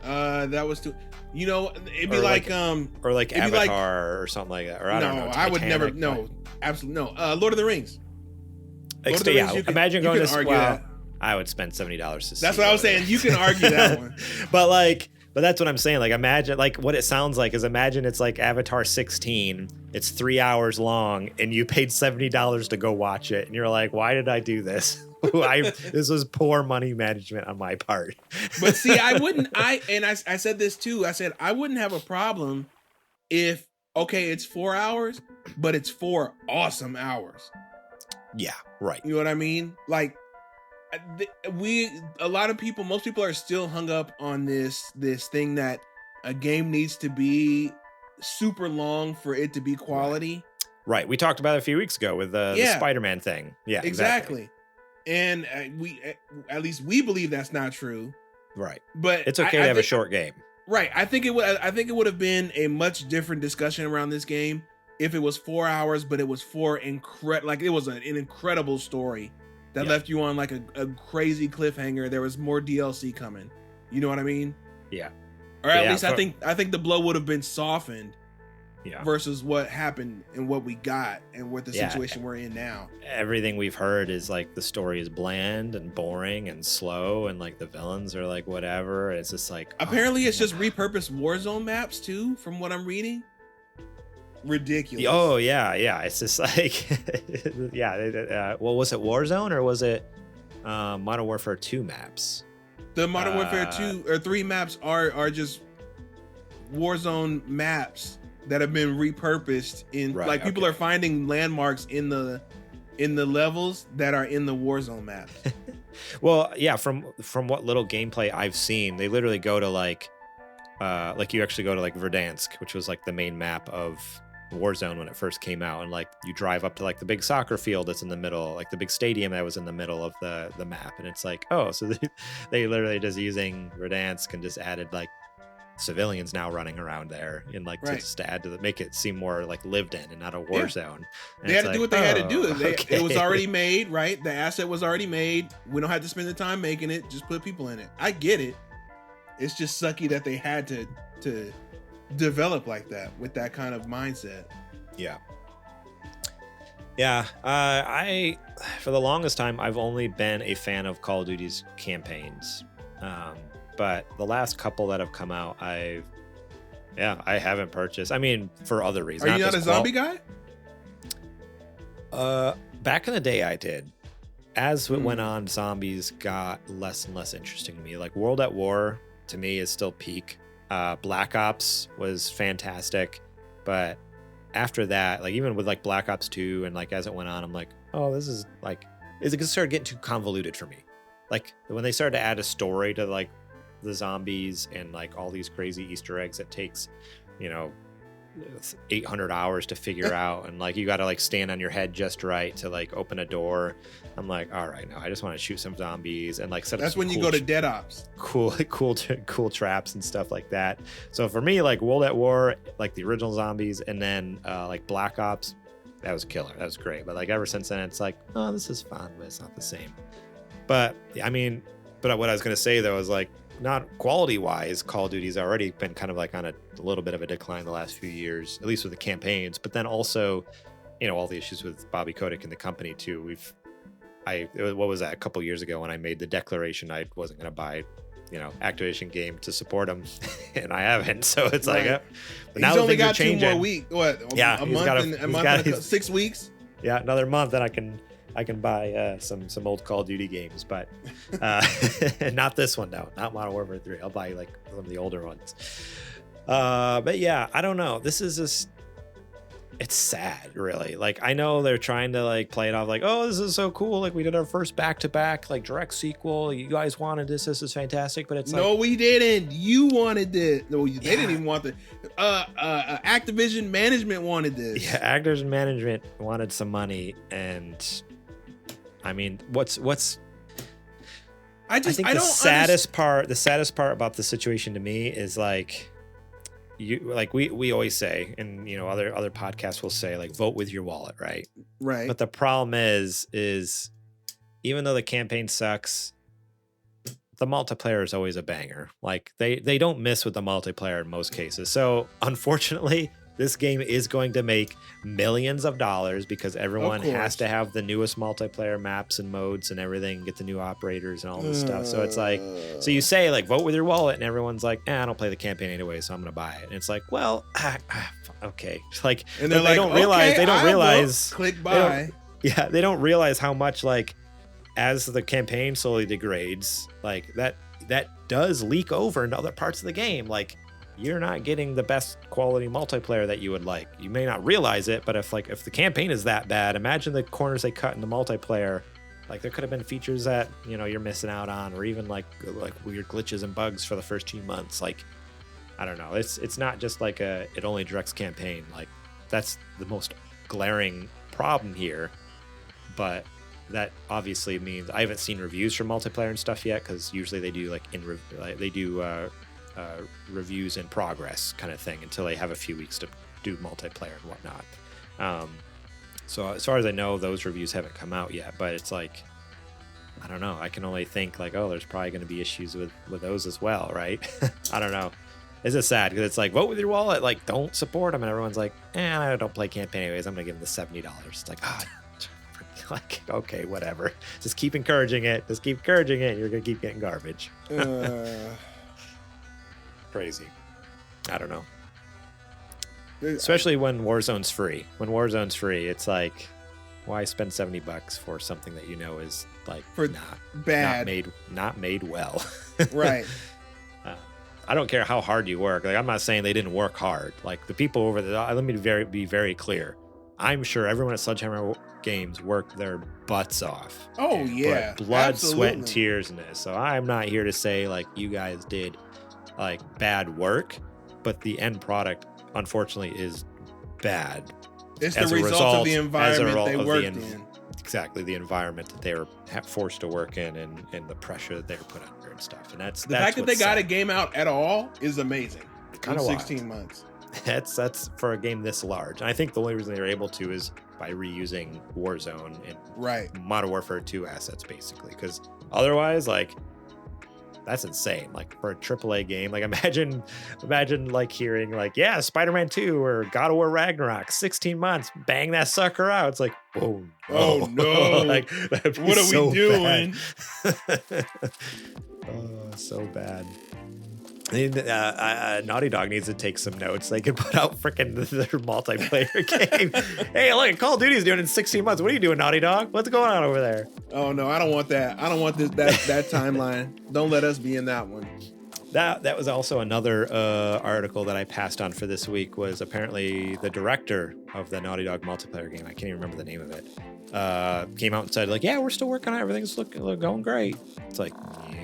That was 2. You know, it'd be like or like Avatar or something like that. Or I don't know. I would never. No, absolutely no. Lord of the Rings. Imagine going to argue that. I would spend $70 to see. That's what I was saying. You can argue that one. But that's what I'm saying. Like, imagine, like, what it sounds like is, imagine it's like Avatar 16. It's 3 hours long, and you paid $70 to go watch it, and you're like, why did I do this? This was poor money management on my part. But see, I said this too. I said I wouldn't have a problem if, okay, it's 4 hours, but it's 4 awesome hours. Yeah, right. You know what I mean? Like, a lot of people, most people are still hung up on this thing that a game needs to be super long for it to be quality. Right. We talked about it a few weeks ago with the Spider-Man thing. Yeah, exactly. And at least we believe that's not true. Right. But it's okay to have a short game. Right. I think it would have been a much different discussion around this game if it was 4 hours, but it was it was an incredible story that left you on like a crazy cliffhanger. There was more DLC coming. You know what I mean? Yeah. Or at least I think the blow would have been softened. Yeah. Versus what happened and what we got and what the situation we're in now. Everything we've heard is like the story is bland and boring and slow, and like the villains are like whatever. It's just like apparently it's just repurposed Warzone maps too, from what I'm reading. ridiculous. Oh yeah, it's just like well, was it Warzone or was it Modern Warfare 2 maps? The Modern Warfare 2 or 3 maps are just Warzone maps that have been repurposed in like people are finding landmarks in the levels that are in the Warzone maps. Well, yeah, from what little gameplay I've seen, they literally go to like you actually go to like Verdansk, which was like the main map of Warzone when it first came out, and like you drive up to like the big soccer field that's in the middle, like the big stadium that was in the middle of the map, and it's like, oh, so they literally just using Verdansk and just added like civilians now running around there and like just to add to make it seem more like lived in and not a war zone. And they had to do what they had to do. Okay. It was already made, right? The asset was already made. We don't have to spend the time making it. Just put people in it. I get it. It's just sucky that they had to develop like that with that kind of mindset. Yeah. I for the longest time I've only been a fan of Call of Duty's campaigns. But the last couple that have come out, I haven't purchased. I mean, for other reasons. Are you not a zombie guy? Back in the day, I did. As it went on, zombies got less and less interesting to me. Like World at War, to me, is still peak. Black Ops was fantastic, but after that, like even with like Black Ops 2 and like as it went on, I'm like, oh, this is like, it started getting too convoluted for me. Like when they started to add a story to like the zombies and like all these crazy Easter eggs that takes 800 hours to figure out, and like you got to like stand on your head just right to like open a door. I'm like, all right, no, I just want to shoot some zombies and like set up. That's when you go to Dead Ops. Cool traps and stuff like that. So for me, like World at War, like the original zombies, and then like Black Ops, that was a killer. That was great. But like ever since then, it's like, oh, this is fun, but it's not the same. But I mean, but what I was gonna say though is like, not quality wise, Call of Duty's already been kind of like on a little bit of a decline the last few years, at least with the campaigns, but then also, all the issues with Bobby Kotick and the company too. What was that, a couple years ago when I made the declaration I wasn't going to buy, Activision game to support them, and I haven't. So it's like, but now he's only got 2 more weeks. What? Yeah, a month and 6 weeks. Yeah, another month, and I can buy some old Call of Duty games, but not this one though. Not Modern Warfare 3. I'll buy like some of the older ones. But yeah, I don't know. This is just, it's sad, really. Like I know they're trying to like play it off like, oh, this is so cool. Like we did our first back-to-back like direct sequel. You guys wanted this. This is fantastic. But it's no, like, we didn't. You wanted this. No, they didn't even want the. Activision management wanted this. Yeah, Activision management wanted some money, and I mean, what's I think the saddest part about the situation to me is like, we always say, and other podcasts will say like, vote with your wallet, right? But the problem is even though the campaign sucks, the multiplayer is always a banger. Like they don't miss with the multiplayer in most cases. So unfortunately, this game is going to make millions of dollars because everyone has to have the newest multiplayer maps and modes and everything, get the new operators and all this stuff. So it's like, so you say like, vote with your wallet, and everyone's like, I don't play the campaign anyway, so I'm going to buy it. And it's like, well, okay. Like, and they don't realize, click buy. They don't realize how much like, as the campaign slowly degrades, like that does leak over into other parts of the game. Like, you're not getting the best quality multiplayer that you would like. You may not realize it, but if the campaign is that bad, imagine the corners they cut in the multiplayer. Like there could have been features that you're missing out on, or even like weird glitches and bugs for the first 2 months. Like, I don't know. It's not just like it only directs campaign. Like that's the most glaring problem here. But that obviously means I haven't seen reviews for multiplayer and stuff yet, because usually they do reviews in progress kind of thing until they have a few weeks to do multiplayer and whatnot. So as far as I know, those reviews haven't come out yet, but it's like, I don't know. I can only think like, oh, there's probably going to be issues with those as well, right? I don't know. It's just sad because it's like, vote with your wallet, like don't support them, and everyone's like, I don't play campaign anyways, I'm gonna give them the $70. It's like, like, okay, whatever. Just keep encouraging it. You're gonna keep getting garbage. Crazy. I don't know. Especially when Warzone's free. When Warzone's free, it's like, why spend $70 for something that you know is like not made well. Right. I don't care how hard you work. Like, I'm not saying they didn't work hard. Like, the people over there, let me be very clear. I'm sure everyone at Sledgehammer Games worked their butts off. Oh, yeah. Blood, absolutely. sweat, and tears in this. So I'm not here to say, like, you guys did, like, bad work. But the end product, unfortunately, is bad. It's the result of the environment they worked in. Exactly, the environment that they were forced to work in, and the pressure that they were put under and stuff. And that's the fact that they got a game out at all is amazing. Kind of 16 months. That's for a game this large. And I think the only reason they were able to is by reusing Warzone and Modern Warfare 2 assets, basically. Because otherwise, like, that's insane. Like, for a AAA game, like, imagine like hearing like, yeah, Spider-Man 2 or God of War Ragnarok, 16 months, bang that sucker out. It's like, oh no. Like, what are we doing? Oh, so bad. I mean, Naughty Dog needs to take some notes. They could put out freaking their multiplayer game. Hey, look, Call of Duty's doing it in 16 months. What are you doing, Naughty Dog? What's going on over there? Oh no, I don't want that. I don't want that timeline. Don't let us be in that one. That was also another article that I passed on for this week. Was apparently the director of the Naughty Dog multiplayer game. I can't even remember the name of it. Came out and said like, yeah, we're still working on it. Everything's going great. It's like, yeah.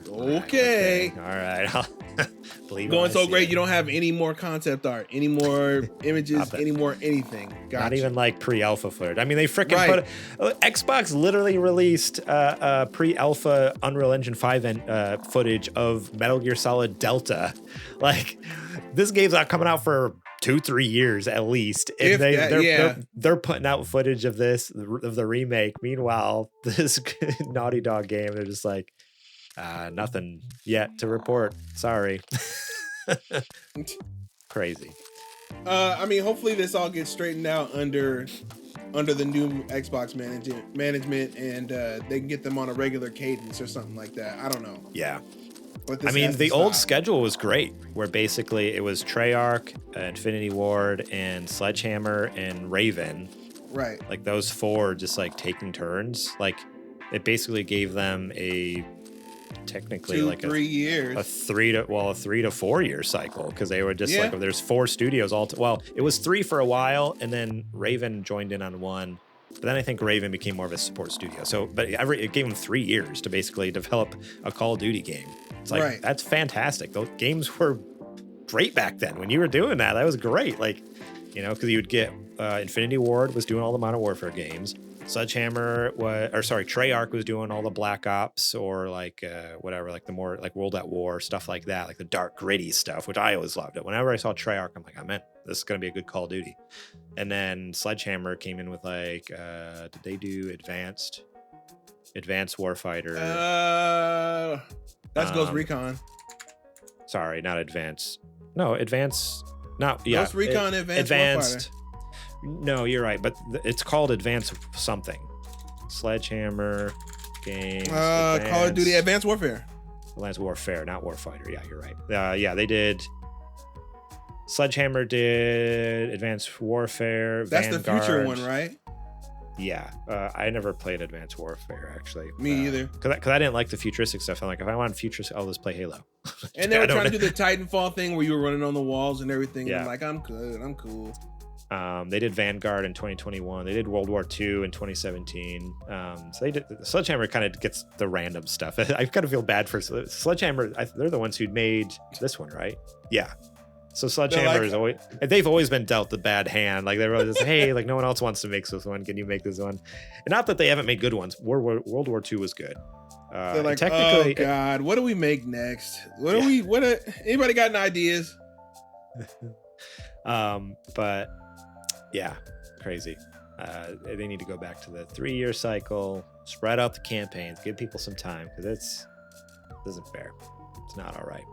Okay. All right. Believe going so great you don't have any more concept art, any more images, any more anything. Gotcha. Not even like pre-alpha footage. I mean, they freaking put Xbox literally released pre-alpha Unreal Engine 5 footage of Metal Gear Solid Delta. Like, this game's not coming out for 2-3 years at least, and they're putting out footage of this, of the remake. Meanwhile, this Naughty Dog game, they're just like, nothing yet to report. Sorry. Crazy. I mean, hopefully this all gets straightened out under the new Xbox management, and they can get them on a regular cadence or something like that. I don't know. Yeah. I mean, the old schedule was great, where basically it was Treyarch, Infinity Ward, and Sledgehammer, and Raven. Right. Like, those four just like taking turns. Like, it basically gave them technically 3 years, a 3 to 4 year cycle, because they were just like, there's 4 studios it was 3 for a while, and then Raven joined in on 1, but then I think Raven became more of a support studio. So, but it gave them 3 years to basically develop a Call of Duty game. It's like, that's fantastic. Those games were great back then when you were doing that. That was great. Like, you know, because you would get Infinity Ward was doing all the Modern Warfare games. Treyarch was doing all the Black Ops, or like whatever, like the more like World at War stuff like that, like the dark gritty stuff, which I always loved it. Whenever I saw Treyarch, I'm like, this is gonna be a good Call of Duty. And then Sledgehammer came in with like, did they do Advanced Warfighter? That's Ghost Recon. Sorry, not Advanced. No, Advanced. Not yeah. Ghost Recon Advanced Warfighter. No, you're right, but it's called Advanced something. Sledgehammer Games. Call of Duty Advanced Warfare. Advanced Warfare, not Warfighter. Yeah, you're right. Yeah, they did. Sledgehammer did Advanced Warfare. That's Vanguard. The future one, right? Yeah, I never played Advanced Warfare, actually. Me either. Because I didn't like the futuristic stuff. I'm like, if I want futuristic, I'll just play Halo. And they were trying to do the Titanfall thing where you were running on the walls and everything. Yeah. And I'm like, I'm good. I'm cool. They did Vanguard in 2021. They did World War II in 2017. So they did. Sledgehammer kind of gets the random stuff. I kind of feel bad for Sledgehammer. They're the ones who made this one, right? Yeah. So Sledgehammer is they've always been dealt the bad hand. Like, they're always just, hey, like, no one else wants to make this one. Can you make this one? And not that they haven't made good ones. World War II was good. They're like, oh God, what do we make next? Anybody got any ideas? But yeah, crazy. They need to go back to the 3-year cycle, spread out the campaigns, give people some time, because this isn't fair. It's not all right.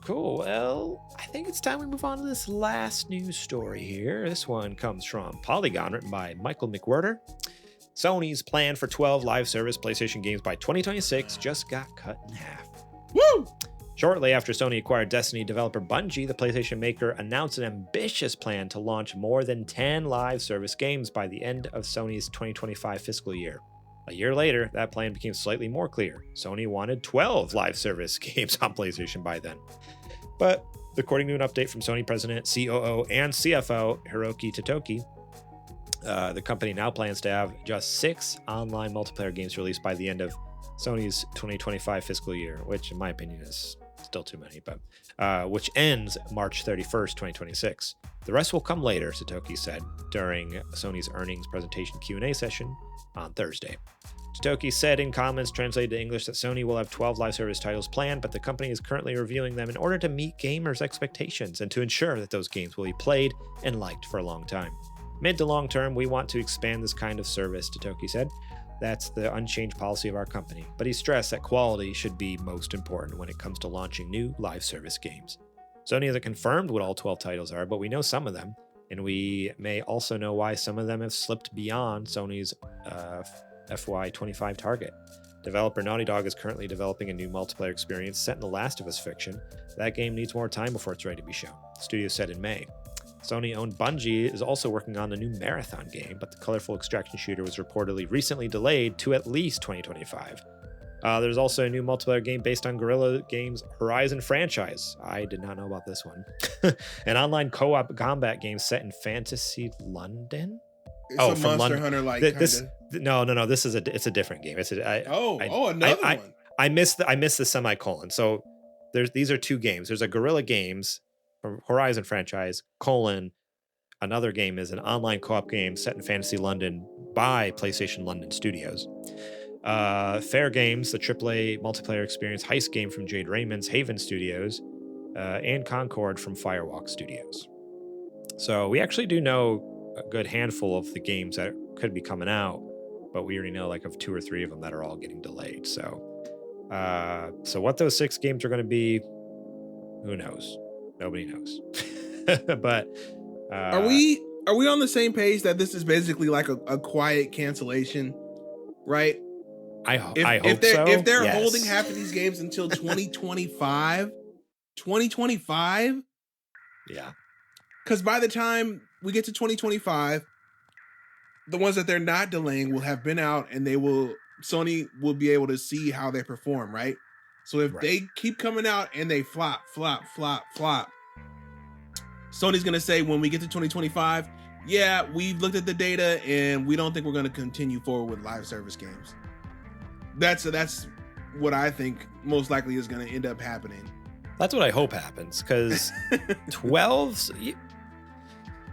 Cool. Well, I think it's time we move on to this last news story here. This one comes from Polygon, written by Michael McWhirter. Sony's plan for 12 live service PlayStation games by 2026 just got cut in half. Woo! Shortly after Sony acquired Destiny developer Bungie, the PlayStation maker announced an ambitious plan to launch more than 10 live service games by the end of Sony's 2025 fiscal year. A year later, that plan became slightly more clear. Sony wanted 12 live service games on PlayStation by then. But according to an update from Sony president, COO, and CFO Hiroki Totoki, the company now plans to have just 6 online multiplayer games released by the end of Sony's 2025 fiscal year, which in my opinion is still too many, but which ends March 31st, 2026. The rest will come later, Satoki said during Sony's earnings presentation Q&A session on Thursday. Satoki said in comments translated to English that Sony will have 12 live service titles planned, but the company is currently reviewing them in order to meet gamers' expectations and to ensure that those games will be played and liked for a long time. Mid to long term, we want to expand this kind of service, Satoki said. That's the unchanged policy of our company, but he stressed that quality should be most important when it comes to launching new live service games. Sony hasn't confirmed what all 12 titles are, but we know some of them, and we may also know why some of them have slipped beyond Sony's FY25 target. Developer Naughty Dog is currently developing a new multiplayer experience set in the Last of Us fiction. That game needs more time before it's ready to be shown, the studio said in May. Sony-owned Bungie is also working on a new Marathon game, but the colorful extraction shooter was reportedly recently delayed to at least 2025. There's also a new multiplayer game based on Guerrilla Games' Horizon franchise. I did not know about this one. An online co-op combat game set in fantasy London? It's a Monster Hunter like No. This is it's a different game. Another one. I missed the semicolon. So these are 2 games. There's a Guerrilla Games Horizon franchise, another game is an online co-op game set in fantasy London by PlayStation London Studios. Fair Games, the AAA multiplayer experience heist game from Jade Raymond's Haven Studios, and Concord from Firewalk Studios. So we actually do know a good handful of the games that could be coming out, but we already know like of 2 or 3 of them that are all getting delayed. So what those 6 games are going to be, who knows? Nobody knows. But are we on the same page that this is basically like a quiet cancellation, right? I hope so. If they're yes. holding half of these games until 2025, yeah, because by the time we get to 2025, the ones that they're not delaying will have been out, and Sony will be able to see how they perform, right? So if they keep coming out and they flop, Sony's going to say when we get to 2025, yeah, we've looked at the data and we don't think we're going to continue forward with live service games. That's what I think most likely is going to end up happening. That's what I hope happens, because 12,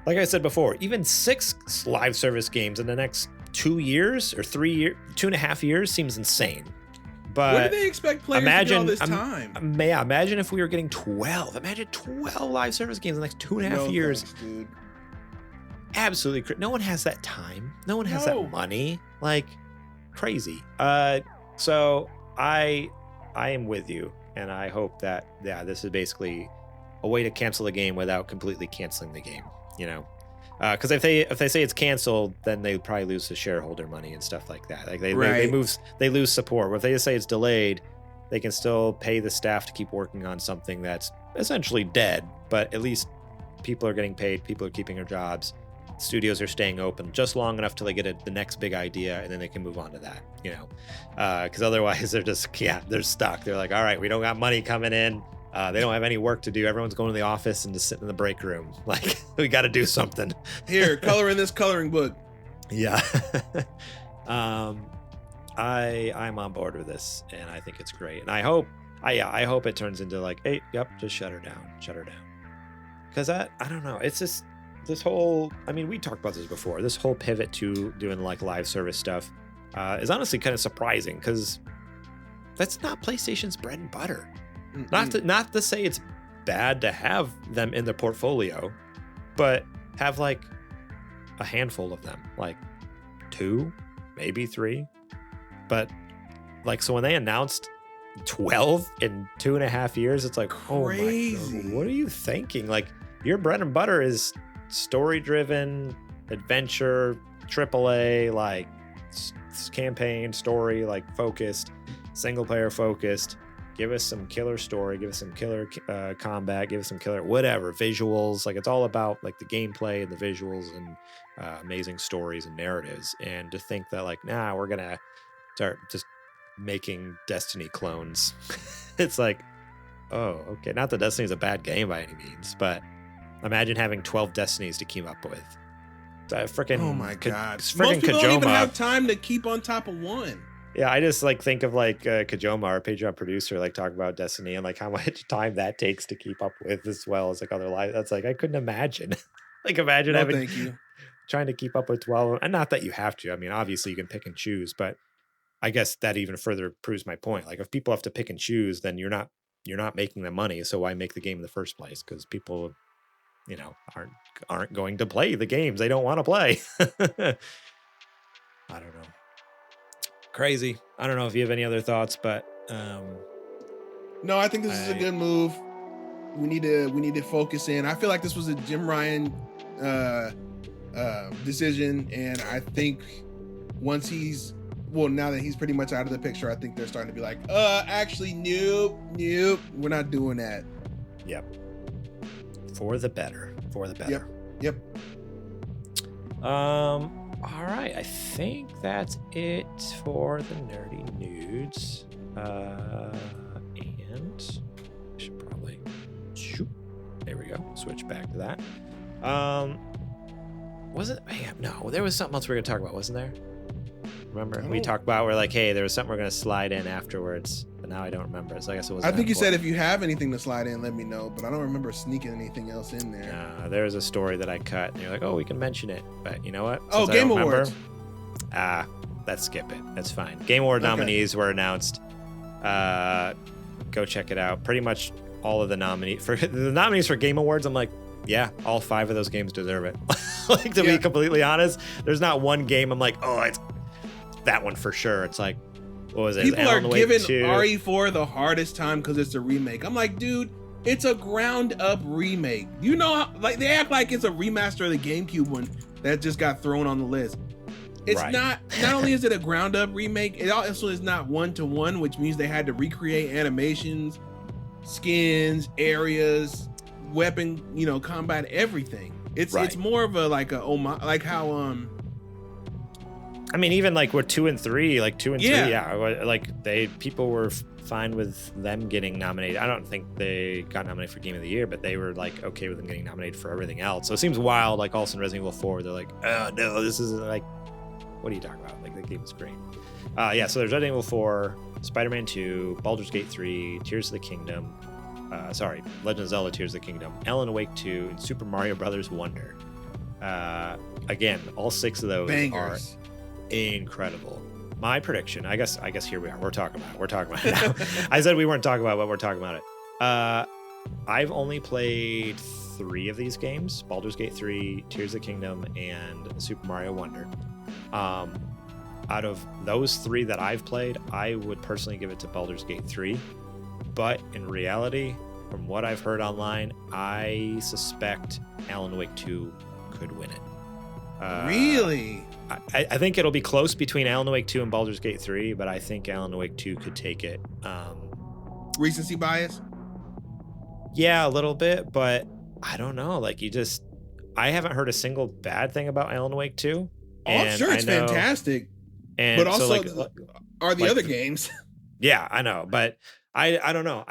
like I said before, even 6 live service games in the next 2 years or 2.5 years seems insane. But what do they expect players to do all this time? Imagine if we were getting 12. Imagine 12 live service games in the next 2.5 years. Thanks, dude. Absolutely. No one has that time. No one has that money. Like, crazy. So I am with you, and I hope that this is basically a way to cancel the game without completely canceling the game. You know, because if they say it's canceled, then they probably lose the shareholder money and stuff like that. Like they lose support. But if they just say it's delayed, they can still pay the staff to keep working on something that's essentially dead. But at least people are getting paid. People are keeping their jobs. Studios are staying open just long enough till they get the next big idea, and then they can move on to that. You know, because otherwise they're stuck. They're like, all right, we don't got money coming in. They don't have any work to do. Everyone's going to the office and just sitting in the break room. Like, we got to do something. Here, color in this coloring book. Yeah. I'm on board with this, and I think it's great. And I hope it turns into like, hey, yep, just shut her down. Because I don't know. It's just this whole, I mean, we talked about this before. This whole pivot to doing like live service stuff is honestly kind of surprising, because that's not PlayStation's bread and butter. Not to say it's bad to have them in the portfolio, but have like a handful of them, like 2, maybe 3. But like, so when they announced 12 in 2.5 years, it's like, crazy. Oh my God, what are you thinking? Like, your bread and butter is story-driven, adventure, AAA, like campaign, story, like focused, single-player focused. give us some killer story, give us some killer combat, give us some killer whatever visuals. Like, it's all about like the gameplay and the visuals and amazing stories and narratives. And to think that like, nah, we're gonna start just making Destiny clones. It's like, oh, okay. Not that Destiny is a bad game by any means, but imagine having 12 Destinies to keep up with. Freaking, oh my god! Most people don't even have time to keep on top of one. Yeah, I just like think of like Kojima, our Patreon producer, like talking about Destiny and like how much time that takes to keep up with, as well as like other lives. That's like I couldn't imagine. Like imagine having trying to keep up with 12, and not that you have to. I mean, obviously you can pick and choose, but I guess that even further proves my point. Like if people have to pick and choose, then you're not making them money. So why make the game in the first place? Because people, you know, aren't going to play the games they don't want to play. I don't know. Crazy. I don't know if you have any other thoughts, but no, I think this is a good move. We need to focus in. I feel like this was a Jim Ryan decision, and I think once now that he's pretty much out of the picture, I think they're starting to be like, actually, nope, we're not doing that. Yep. For the better. Yep. All right, I think that's it for the nerdy nudes. And I should probably there we go. Switch back to that. Was it? No, there was something else we were gonna talk about, wasn't there? Remember we talked about we're like, hey, there was something we're gonna slide in afterwards, but now I don't remember. So I guess it was. I think you said if you have anything to slide in, let me know. But I don't remember sneaking anything else in there. There was a story that I cut, and you're like, oh, we can mention it, but you know what? Since Game Awards. Let's skip it. That's fine. Game Award nominees were announced. Go check it out. Pretty much all of the nominees for Game Awards. I'm like, yeah, all 5 of those games deserve it. Like to be completely honest, there's not one game I'm like, oh, it's that one for sure. It's like, what was it? People are giving RE4 the hardest time because it's a remake. I'm like, dude, it's a ground up remake. You know, like they act like it's a remaster of the GameCube one that just got thrown on the list. It's not only is it a ground up remake, it also is not 1-to-1, which means they had to recreate animations, skins, areas, weapon, combat, everything. It's more of a like how I mean, even like with 2 and 3, like 2 and 3, like people were fine with them getting nominated. I don't think they got nominated for Game of the Year, but they were like okay with them getting nominated for everything else. So it seems wild. Like also in Resident Evil 4, they're like, oh no, this is like, what are you talking about? Like the game is great. So there's Resident Evil 4, Spider-Man 2, Baldur's Gate 3, Tears of the Kingdom. Legend of Zelda: Tears of the Kingdom, Alan Wake 2, and Super Mario Brothers Wonder. Again, all 6 of those bangers. Are incredible. My prediction, I guess here we are. We're talking about it now. I said we weren't talking about it, but we're talking about it. I've only played 3 of these games: Baldur's Gate 3, Tears of the Kingdom, and Super Mario Wonder. Out of those 3 that I've played, I would personally give it to Baldur's Gate 3. But in reality, from what I've heard online, I suspect Alan Wake 2 could win it. Really? I think it'll be close between Alan Wake 2 and Baldur's Gate 3, but I think Alan Wake 2 could take it. Recency bias? Yeah, a little bit, but I don't know. Like I haven't heard a single bad thing about Alan Wake 2. Oh, I'm sure it's fantastic. But also, are the other games? Yeah, I know, but I don't know.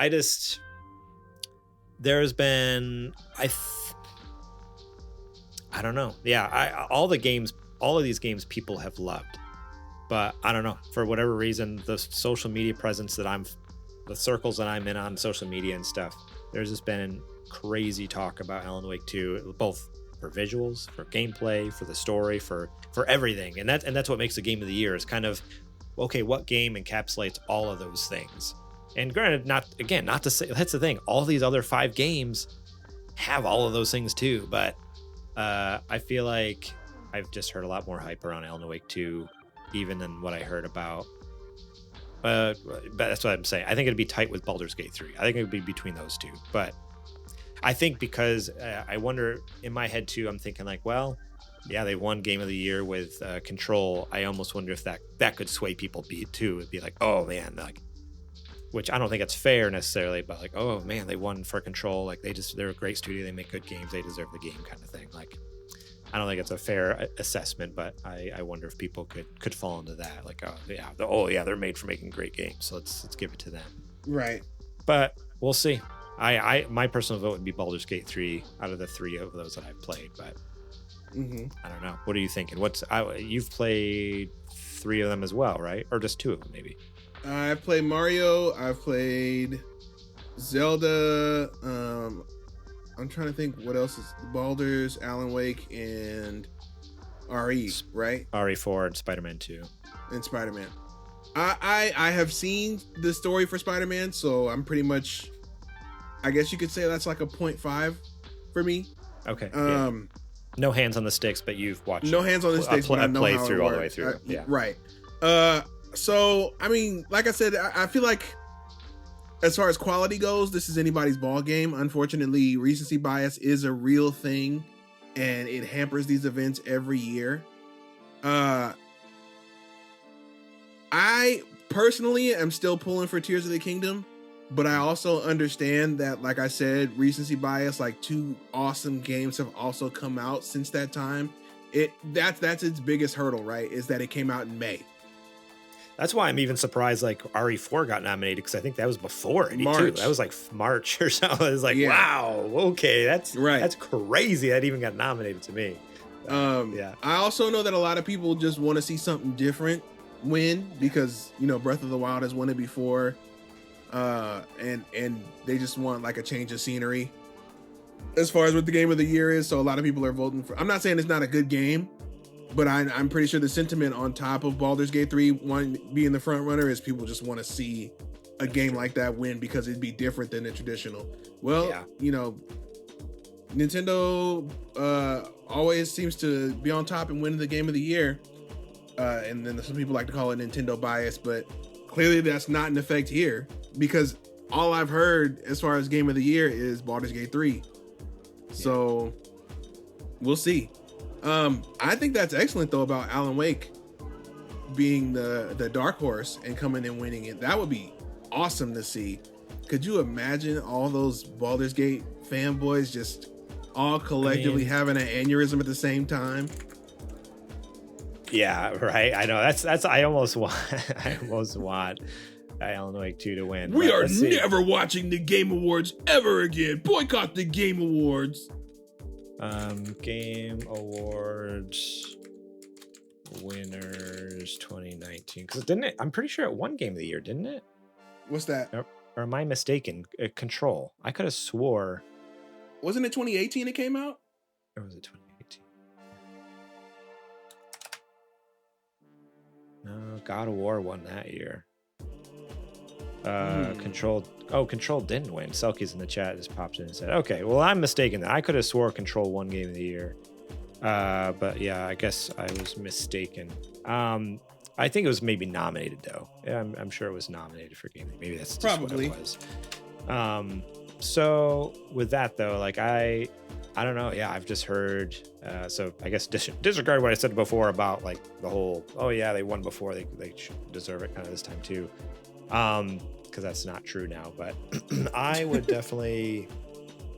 There's been I don't know. Yeah, all of these games people have loved, but I don't know, for whatever reason, the social media presence the circles that I'm in on social media and stuff, there's just been crazy talk about Alan Wake 2, both for visuals, for gameplay, for the story, for everything, and that's what makes the game of the year. Is kind of okay, what game encapsulates all of those things? And granted, not to say that's the thing. All these other 5 games have all of those things too, but I feel like I've just heard a lot more hype around Alan Wake 2, even than what I heard about. But that's what I'm saying. I think it'd be tight with Baldur's Gate 3. I think it would be between those 2. But I think because I wonder in my head too, I'm thinking like, well, yeah, they won Game of the Year with Control. I almost wonder if that could sway people too. It'd be like, oh man, like which I don't think it's fair necessarily, but like, oh man, they won for Control. Like they're a great studio. They make good games. They deserve the game kind of thing. Like, I don't think it's a fair assessment, but I wonder if people could fall into that. Like, oh yeah, they're made for making great games. So let's give it to them. Right. But we'll see. My personal vote would be Baldur's Gate 3 out of the 3 of those that I've played, but I don't know. What are you thinking? You've played 3 of them as well, right? Or just 2 of them, maybe? I've played Mario. I've played Zelda. I'm trying to think what else is Baldur's, Alan Wake, and RE, right? RE4 and Spider-Man 2. And Spider-Man. I have seen the story for Spider-Man, so I'm pretty much, I guess you could say that's like a 0.5 for me. Okay. No hands on the sticks, but you've watched. No hands on the sticks, but I know how it works. All the way through. Right. So I mean, like I said, I feel like as far as quality goes, this is anybody's ball game. Unfortunately, recency bias is a real thing, and it hampers these events every year. I personally am still pulling for Tears of the Kingdom, but I also understand that, like I said, recency bias, like 2 awesome games have also come out since that time. That's its biggest hurdle, right? Is that it came out in May. That's why I'm even surprised like RE4 got nominated, because I think that was before it too. That was like March or something. It was like, wow, okay, that's crazy. That even got nominated to me. I also know that a lot of people just want to see something different win, because Breath of the Wild has won it before, and they just want like a change of scenery as far as what the game of the year is. So a lot of people are voting for. I'm not saying it's not a good game, but I'm pretty sure the sentiment on top of Baldur's Gate 3 being the front runner is people just want to see a game like that win, because it'd be different than the traditional. Well, Nintendo always seems to be on top and win the game of the year. And then some people like to call it Nintendo bias, but clearly that's not in effect here, because all I've heard as far as game of the year is Baldur's Gate 3. So we'll see. I think that's excellent though about Alan Wake being the dark horse and coming and winning it. That would be awesome to see. Could you imagine all those Baldur's Gate fanboys just all collectively having an aneurysm at the same time? Yeah, right. I know. That's. I almost want Alan Wake 2 to win. We are never watching the Game Awards ever again. Boycott the Game Awards. Game Awards winners 2019. Because didn't it? I'm pretty sure it won Game of the Year, didn't it? What's that? Or am I mistaken? Control. I could have swore. Wasn't it 2018 it came out? Or was it 2018? No, God of War won that year. Control didn't win. Selkie's in the chat just popped in and said, okay, well, I'm mistaken. I could have swore Control won Game of the Year. But yeah, I guess I was mistaken. I think it was maybe nominated though. Yeah, I'm sure it was nominated for Game of the Year. Maybe that's just probably what it was. So with that though, like I don't know. Yeah, I've just heard. So I guess disregard what I said before about like the whole. Oh yeah, they won before. They should deserve it kind of this time too. Because that's not true now. But I would definitely.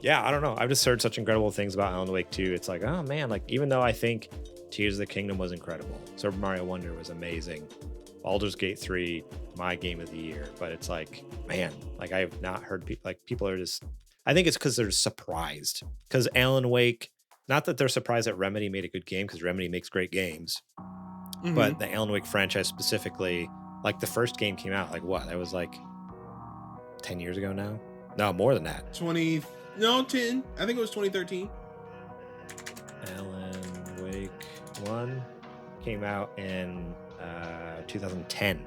Yeah, I don't know. I've just heard such incredible things about Alan Wake 2. It's like, oh man, like even though I think Tears of the Kingdom was incredible, Super Mario Wonder was amazing, Baldur's Gate 3, my game of the year. But it's like, man, like I have not heard people are just. I think it's because they're surprised. Because Alan Wake, not that they're surprised that Remedy made a good game, because Remedy makes great games, but the Alan Wake franchise specifically, like the first game came out, like what? That was like 10 years ago now? No, more than that. 10. I think it was 2013. Alan Wake 1 came out in 2010.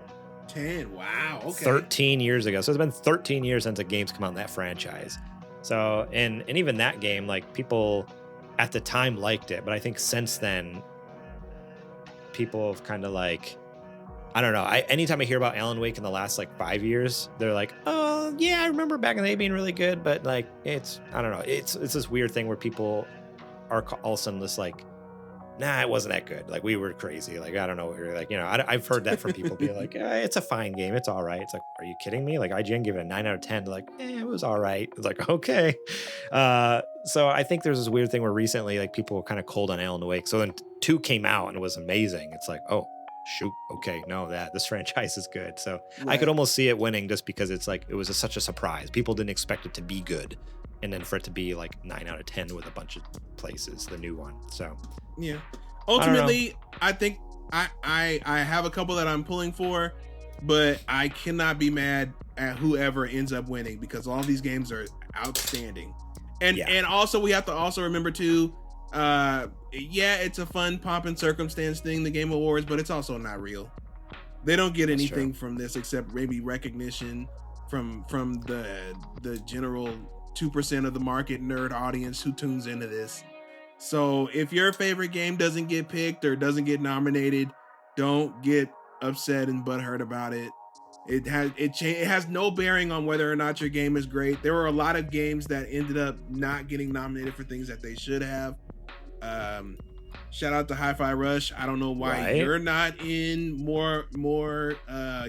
10, wow, okay. 13 years ago. So it's been 13 years since a game's come out in that franchise. So, and even that game, like people at the time liked it, but I think since then, people have kind of like, I don't know. Anytime I hear about Alan Wake in the last like 5 years, they're like, oh yeah, I remember back in the day being really good, but like I don't know. It's this weird thing where people are all of a sudden this like nah, it wasn't that good. Like, we were crazy. Like, I don't know. We were like, I've heard that from people be like, it's a fine game. It's all right. It's like, are you kidding me? Like, IGN gave it a 9 out of 10. Like, it was all right. It's like, okay. So I think there's this weird thing where recently, like, people were kind of cold on Alan Wake. So then 2 came out and it was amazing. It's like, oh, shoot. Okay. No, this franchise is good. So Right. I could almost see it winning just because it's like, it was such a surprise. People didn't expect it to be good. And then for it to be like 9 out of 10 with a bunch of places, the new one. So yeah, ultimately, I think I have a couple that I'm pulling for, but I cannot be mad at whoever ends up winning because all these games are outstanding. And also we have to also remember too, it's a fun pomp and circumstance thing, the Game Awards, but it's also not real. They don't get anything from this except maybe recognition from the general 2% of the market nerd audience who tunes into this. So if your favorite game doesn't get picked or doesn't get nominated, don't get upset and butthurt about it. It has no bearing on whether or not your game is great. There were a lot of games that ended up not getting nominated for things that they should have. Shout out to Hi-Fi Rush. I don't know why you're not in more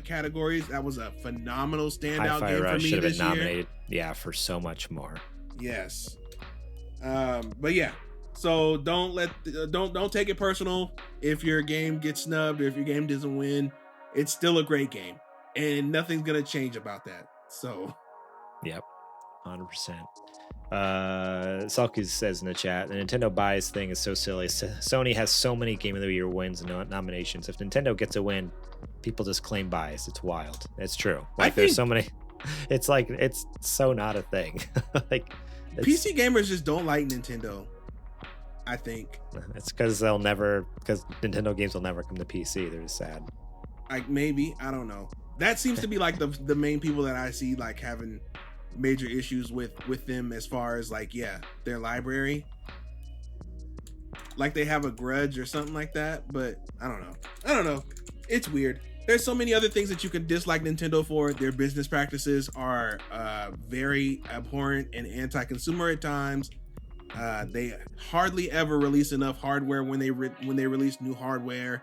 categories. That was a phenomenal standout Hi-Fi game Rush for me should have this been year. nominated, for so much more. Yes. But yeah. So don't take it personal if your game gets snubbed or if your game doesn't win. It's still a great game, and nothing's gonna change about that. So, yep, 100%. Salkis says in the chat, the Nintendo buys thing is so silly. Sony has so many Game of the Year wins and nominations. If Nintendo gets a win, people just claim bias. It's wild. It's true. Like, there's so many. It's like, it's so not a thing. Like, PC gamers just don't like Nintendo. I think it's because Nintendo games will never come to PC. They're just sad. Like, maybe, I don't know. That seems to be like the main people that I see like having major issues with them as far as like, their library. Like they have a grudge or something like that, but I don't know. It's weird. There's so many other things that you can dislike Nintendo for. Their business practices are very abhorrent and anti-consumer at times. They hardly ever release enough hardware when they release new hardware.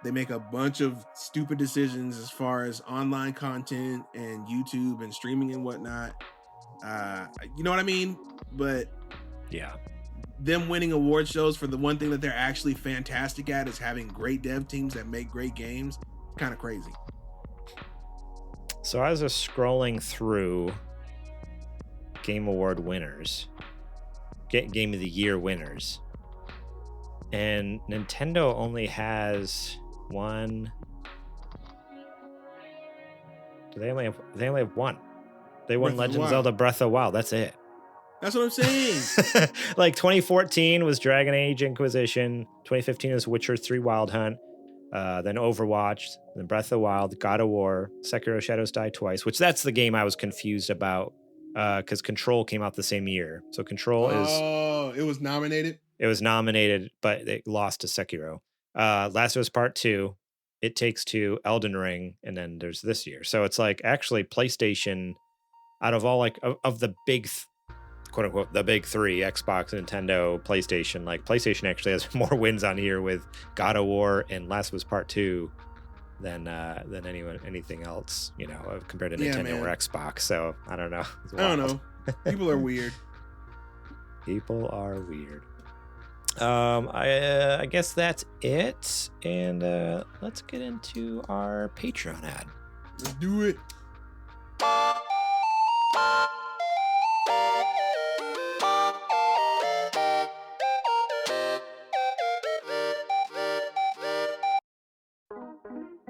They make a bunch of stupid decisions as far as online content and YouTube and streaming and whatnot. You know what I mean? But yeah, them winning award shows for the one thing that they're actually fantastic at is having great dev teams that make great games. Kind of crazy. So I was just scrolling through Game Award winners, Game of the Year winners, and Nintendo only has one. They only have one. They won Legend of Zelda Breath of the Wild. That's it. That's what I'm saying. Like 2014 was Dragon Age Inquisition. 2015 was Witcher 3 Wild Hunt. Then Overwatch. Then Breath of the Wild. God of War. Sekiro Shadows Die Twice. Which that's the game I was confused about. Because Control came out the same year. So Control is... Oh, it was nominated? It was nominated, but it lost to Sekiro. Last of Us Part 2, It Takes Two, Elden Ring, and then there's this year. So it's like actually PlayStation, out of all like of the big, quote unquote, the big three, Xbox, Nintendo, PlayStation, like PlayStation actually has more wins on here with God of War and Last of Us Part 2 than anything else, compared to Nintendo or Xbox. So I don't know. I don't know. People are weird. People are weird. I guess that's it, and let's get into our Patreon ad. Let's do it.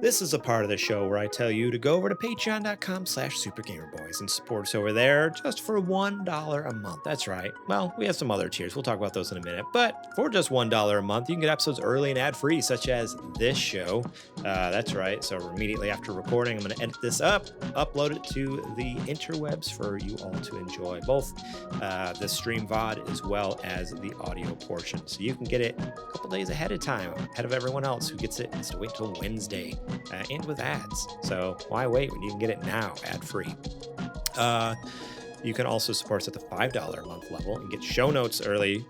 This is a part of the show where I tell you to go over to patreon.com/supergamerboys and support us over there just for $1 a month. That's right. Well, we have some other tiers. We'll talk about those in a minute. But for just $1 a month, you can get episodes early and ad-free, such as this show. That's right. So immediately after recording, I'm going to edit this up, upload it to the interwebs for you all to enjoy, both the stream VOD as well as the audio portion. So you can get it a couple days ahead of time, ahead of everyone else who gets it. Has to wait till Wednesday. And with ads. So why wait when you can get it now ad-free? You can also support us at the $5 a month level and get show notes early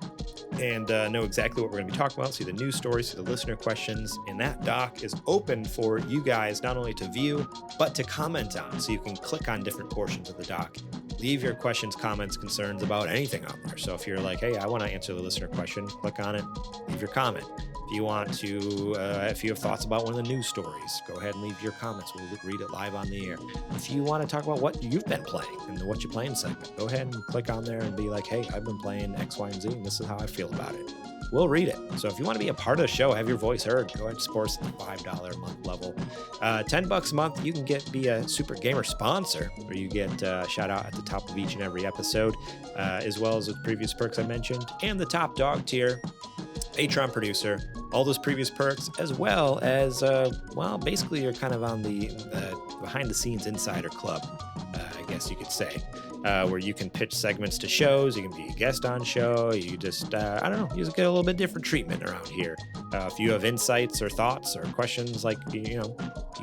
and know exactly what we're going to be talking about, see the news stories, see the listener questions, and that doc is open for you guys not only to view, but to comment on. So you can click on different portions of the doc, leave your questions, comments, concerns about anything on there. So if you're like, hey, I want to answer the listener question, click on it, leave your comment. If you want to, if you have thoughts about one of the news stories, go ahead and leave your comments. We'll read it live on the air. If you want to talk about what you've been playing in the What You Playing segment, go ahead and click on there and be like, hey, I've been playing X, Y, and Z, and this is how I feel about it. We'll read it. So if you want to be a part of the show, have your voice heard, go ahead and support us at the $5 a month level. $10 a month, you can be a Super Gamer sponsor, where you get a shout out at the top of each and every episode, as well as the previous perks I mentioned, and the top dog tier, Patreon producer, all those previous perks, as well as, basically you're kind of on the behind the scenes insider club, I guess you could say, where you can pitch segments to shows, you can be a guest on show, you just, I don't know, you just get a little bit different treatment around here. If you have insights or thoughts or questions, like, you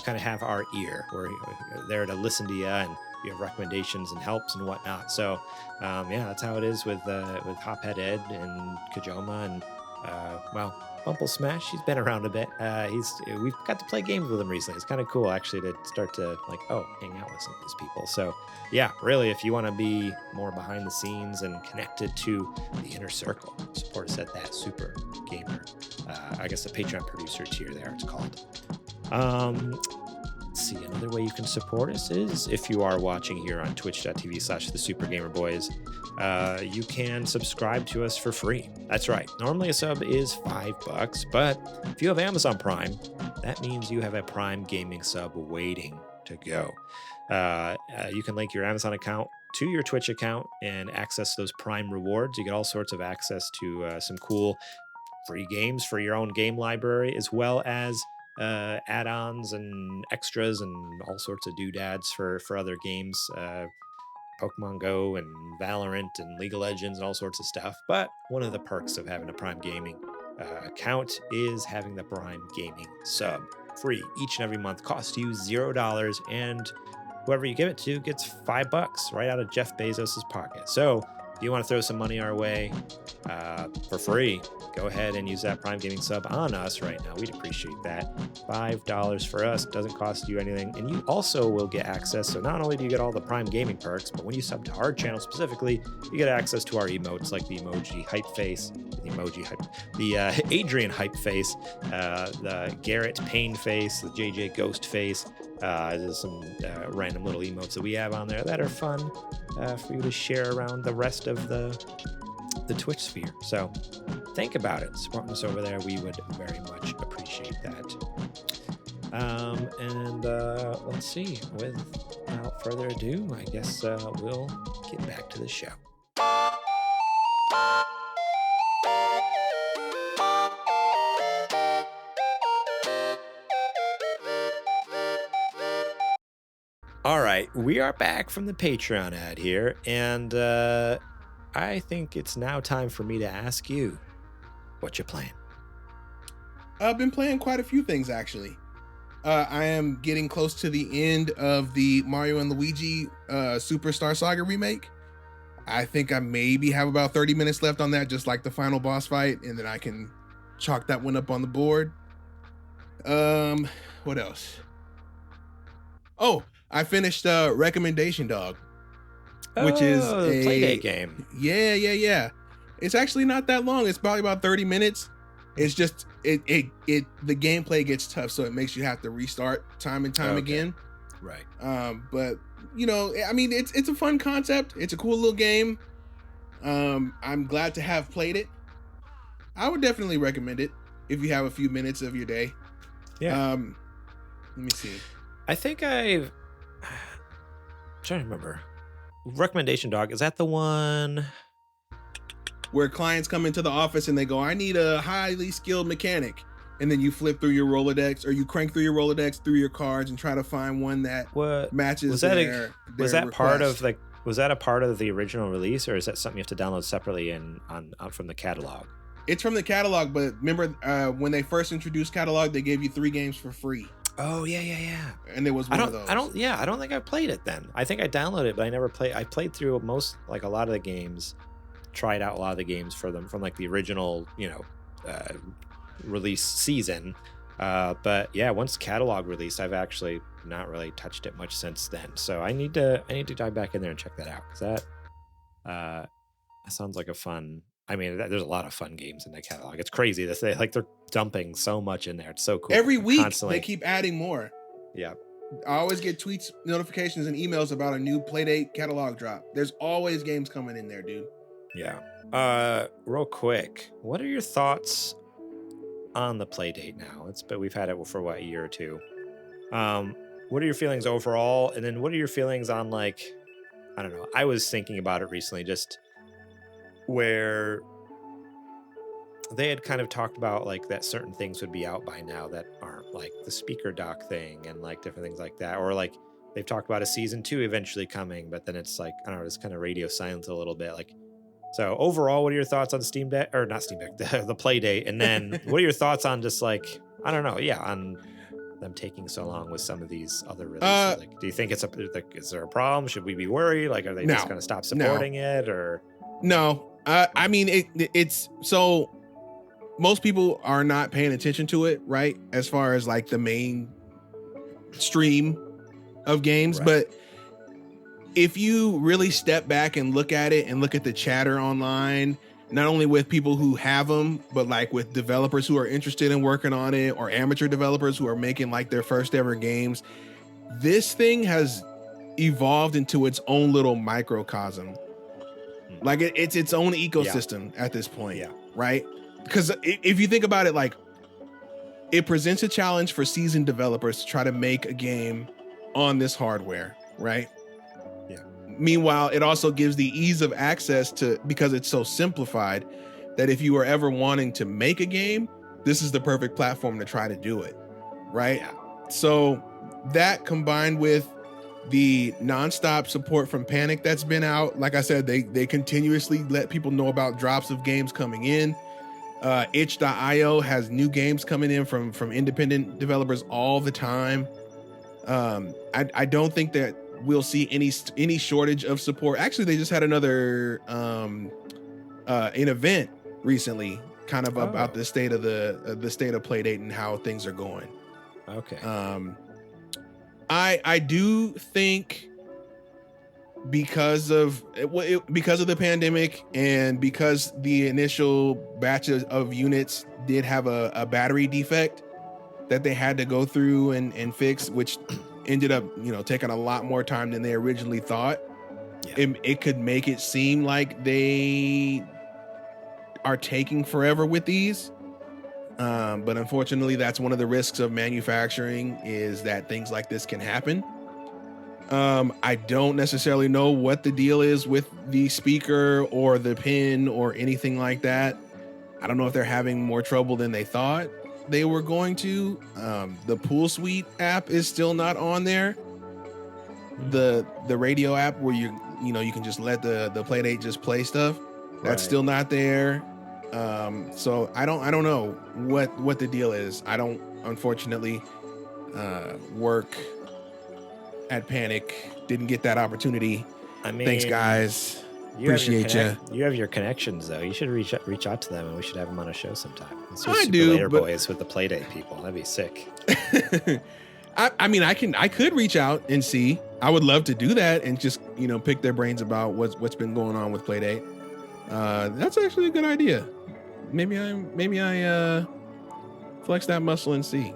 kind of have our ear. We're there to listen to you, and you have recommendations and helps and whatnot. So, that's how it is with Hophead Ed and Kajoma and, Bumble Smash. He's been around a bit. We've got to play games with him recently. It's kind of cool, actually, to start to hang out with some of these people. So yeah, really, if you want to be more behind the scenes and connected to the inner circle, support us at that Super Gamer, I guess the Patreon producer tier there, it's called. See, another way you can support us is if you are watching here on twitch.tv/thesupergamerboys, you can subscribe to us for free. That's right. Normally a sub is $5, but if you have Amazon Prime, that means you have a Prime Gaming sub waiting to go. You can link your Amazon account to your Twitch account and access those Prime rewards. You get all sorts of access to some cool free games for your own game library, as well as add-ons and extras and all sorts of doodads for other games, Pokemon Go and Valorant and League of Legends and all sorts of stuff. But one of the perks of having a Prime Gaming account is having the Prime Gaming sub free each and every month. Costs you $0, and whoever you give it to gets $5 right out of Jeff Bezos's pocket. So if you want to throw some money our way for free, go ahead and use that Prime Gaming sub on us right now. We'd appreciate that. $5 for us doesn't cost you anything, and you also will get access. So not only do you get all the Prime Gaming perks, but when you sub to our channel specifically, you get access to our emotes, like the emoji hype face, the Adrian hype face, the Garrett pain face, the JJ ghost face. There's some random little emotes that we have on there that are fun for you to share around the rest of the Twitch sphere. So think about it. Supporting us over there, we would very much appreciate that. Let's see. Without further ado, I guess we'll get back to the show. All right, we are back from the Patreon ad here, and I think it's now time for me to ask you, what you playing? I've been playing quite a few things, actually. I am getting close to the end of the Mario and Luigi Superstar Saga remake. I think I maybe have about 30 minutes left on that, just like the final boss fight, and then I can chalk that one up on the board. What else? Oh, I finished Recommendation Dog, which is a Playdate game. Yeah. It's actually not that long. It's probably about 30 minutes. It's just the gameplay gets tough, so it makes you have to restart time and time again. Right. But I mean, it's a fun concept. It's a cool little game. I'm glad to have played it. I would definitely recommend it if you have a few minutes of your day. Yeah. Let me see. I think I'm trying to remember. Recommendation Dog, is that the one where clients come into the office and they go, I need a highly skilled mechanic, and then you flip through your Rolodex, or you crank through your Rolodex through your cards and try to find one that matches was that their was that request. Part of was that a part of the original release, or is that something you have to download separately from the catalog? It's from the catalog, but remember when they first introduced catalog, they gave you 3 games for free. Oh yeah. And there was one of those. I don't think I played it then. I think I downloaded it, but I never played. I played through a lot of the games tried out a lot of the games for them from like the original, release season. But yeah, once catalog released, I've actually not really touched it much since then. So I need to dive back in there and check that out, because that sounds like a fun. I mean, there's a lot of fun games in the catalog. It's crazy that they're dumping so much in there. It's so cool. Every week they keep adding more. Yeah. I always get tweets, notifications, and emails about a new Playdate catalog drop. There's always games coming in there, dude. Yeah. Real quick, what are your thoughts on the Playdate now? We've had it for what, a year or two. What are your feelings overall? And then what are your feelings on, like, I don't know. I was thinking about it recently, just where they had kind of talked about like that certain things would be out by now that aren't, like the speaker dock thing and like different things like that. Or like they've talked about a season 2 eventually coming, but then it's like, I don't know, it's kind of radio silence a little bit. Like, so overall, what are your thoughts on Steam Deck, or not Steam Deck, the Playdate? And then what are your thoughts on just like, I don't know, on them taking so long with some of these other releases? Like, do you think is there a problem? Should we be worried? Like, are they just going to stop supporting it, or? No, I mean, it's so most people are not paying attention to it, right? As far as like the main stream of games, right. But if you really step back and look at it and look at the chatter online, not only with people who have them, but like with developers who are interested in working on it, or amateur developers who are making like their first ever games, this thing has evolved into its own little microcosm. Like it's its own ecosystem at this point, right? Because if you think about it, like it presents a challenge for seasoned developers to try to make a game on this hardware, right? Yeah. Meanwhile, it also gives the ease of access to, because it's so simplified, that if you are ever wanting to make a game, this is the perfect platform to try to do it, right? Yeah. So that combined with the nonstop support from Panic that's been out, like I said, they continuously let people know about drops of games coming in. Itch.io has new games coming in from independent developers all the time. I don't think that we'll see any shortage of support. Actually, they just had another an event recently, kind of about the state of the state of Playdate and how things are going. Okay. I do think because of the pandemic and because the initial batch of units did have a battery defect that they had to go through and fix, which ended up, taking a lot more time than they originally thought. Yeah. It could make it seem like they are taking forever with these. But unfortunately, that's one of the risks of manufacturing, is that things like this can happen. I don't necessarily know what the deal is with the speaker or the pin or anything like that. I don't know if they're having more trouble than they thought they were going to. The Pool Suite app is still not on there. The radio app where you can just let the Playdate just play stuff, that's still not there. So I don't know what the deal is. I don't, unfortunately, work at Panic. Didn't get that opportunity. I mean, thanks guys. Appreciate you. You have your connections though. You should reach out to them, and we should have them on a show sometime. I do. Later boys with the Playdate people. That'd be sick. I mean, I could reach out and see. I would love to do that and just pick their brains about what's been going on with Playdate. That's actually a good idea. Maybe I flex that muscle and see.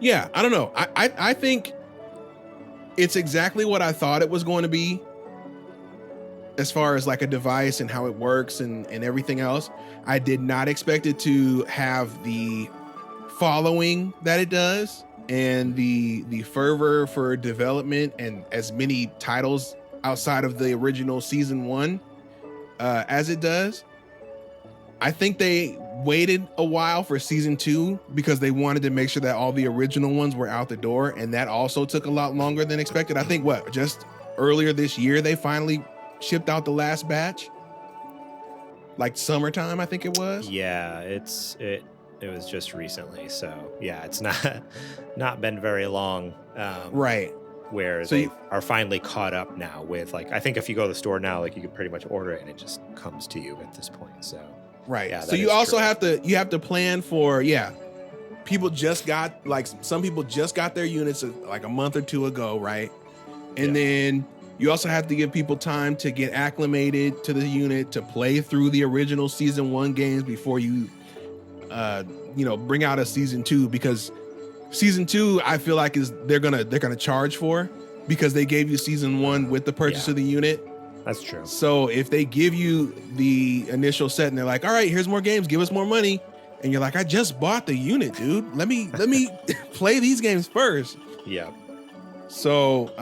Yeah, I don't know. I think it's exactly what I thought it was going to be, as far as like a device and how it works and everything else. I did not expect it to have the following that it does and the fervor for development and as many titles outside of the original season 1 as it does. I think they waited a while for season 2 because they wanted to make sure that all the original ones were out the door, and that also took a lot longer than expected. I think just earlier this year they finally shipped out the last batch, like summertime I think it was. Yeah, it was just recently, so yeah, it's not been very long. Right. where So they you- are finally caught up now with, like, I think if you go to the store now, like, you can pretty much order it and it just comes to you at this point. So Right. yeah, So that you is also true. have to plan for, people just got, like, some people just got their units like a month or two ago, right? And then you also have to give people time to get acclimated to the unit, to play through the original season 1 games before you bring out a season 2, because season 2 I feel like they're gonna charge for, because they gave you season 1 with the purchase of the unit. That's true. So if they give you the initial set and they're like, all right, here's more games, give us more money, and you're like, I just bought the unit, dude, let me play these games first. Yeah. So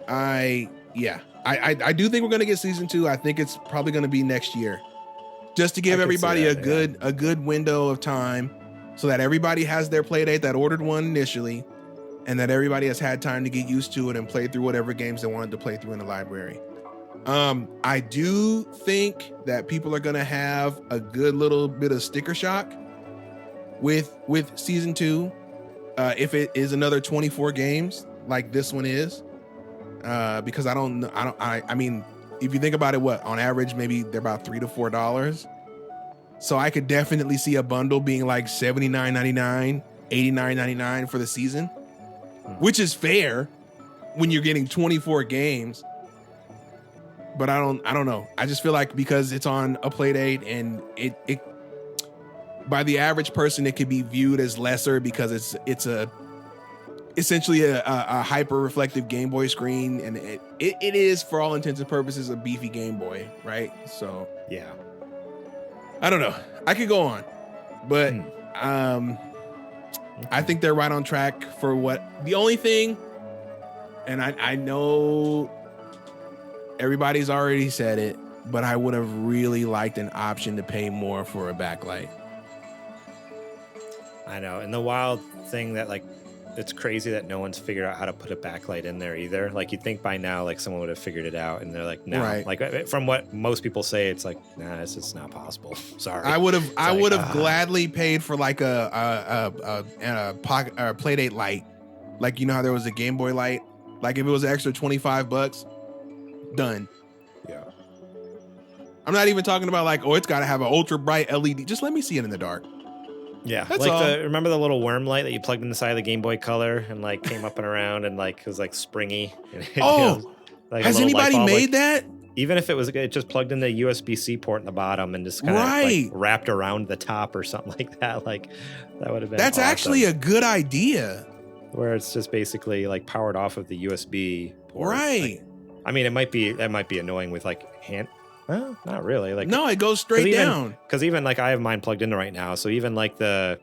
I do think we're gonna get season 2. I think it's probably gonna be next year, just to give I could see everybody that, a good window of time, so that everybody has their play date that ordered one initially, and that everybody has had time to get used to it and play through whatever games they wanted to play through in the library. I do think that people are gonna have a good little bit of sticker shock with season 2, if it is another 24 games like this one is, because I mean, if you think about it, what on average maybe they're about $3 to $4. So I could definitely see a bundle being like $79.99, $89.99 for the season, which is fair when you're getting 24 games. But I don't know. I just feel like because it's on a play date, and it by the average person, it could be viewed as lesser because it's essentially a hyper reflective Game Boy screen, and it is, for all intents and purposes, a beefy Game Boy, right? So Yeah. I don't know. I could go on, but I think they're right on track for what the only thing, and I know everybody's already said it, but I would have really liked an option to pay more for a backlight. I know. And the wild thing that, like, it's crazy that no one's figured out how to put a backlight in there either. Like, you'd think by now, like, someone would have figured it out, and they're like, no. Right. Like, from what most people say, it's like, nah, it's just not possible. Sorry. I would have gladly paid for like a Playdate light. Like, you know how there was a Game Boy light? Like, if it was an extra $25, done. Yeah. I'm not even talking about like, oh, it's got to have an ultra bright LED. Just let me see it in the dark. Yeah, That's like all. remember the little worm light that you plugged in the side of the Game Boy Color and like came up and around and like it was like springy. And like has anybody made that? Even if it just plugged in the USB-C port in the bottom and just kind of like wrapped around the top or something like that, like that would have been. That's awesome. actually a good idea. Where it's just basically like powered off of the USB port. Right. Like, I mean, that might be annoying with like hand. Well, not really. Like, no, it goes straight down. Because even like I have mine plugged in right now, so even like the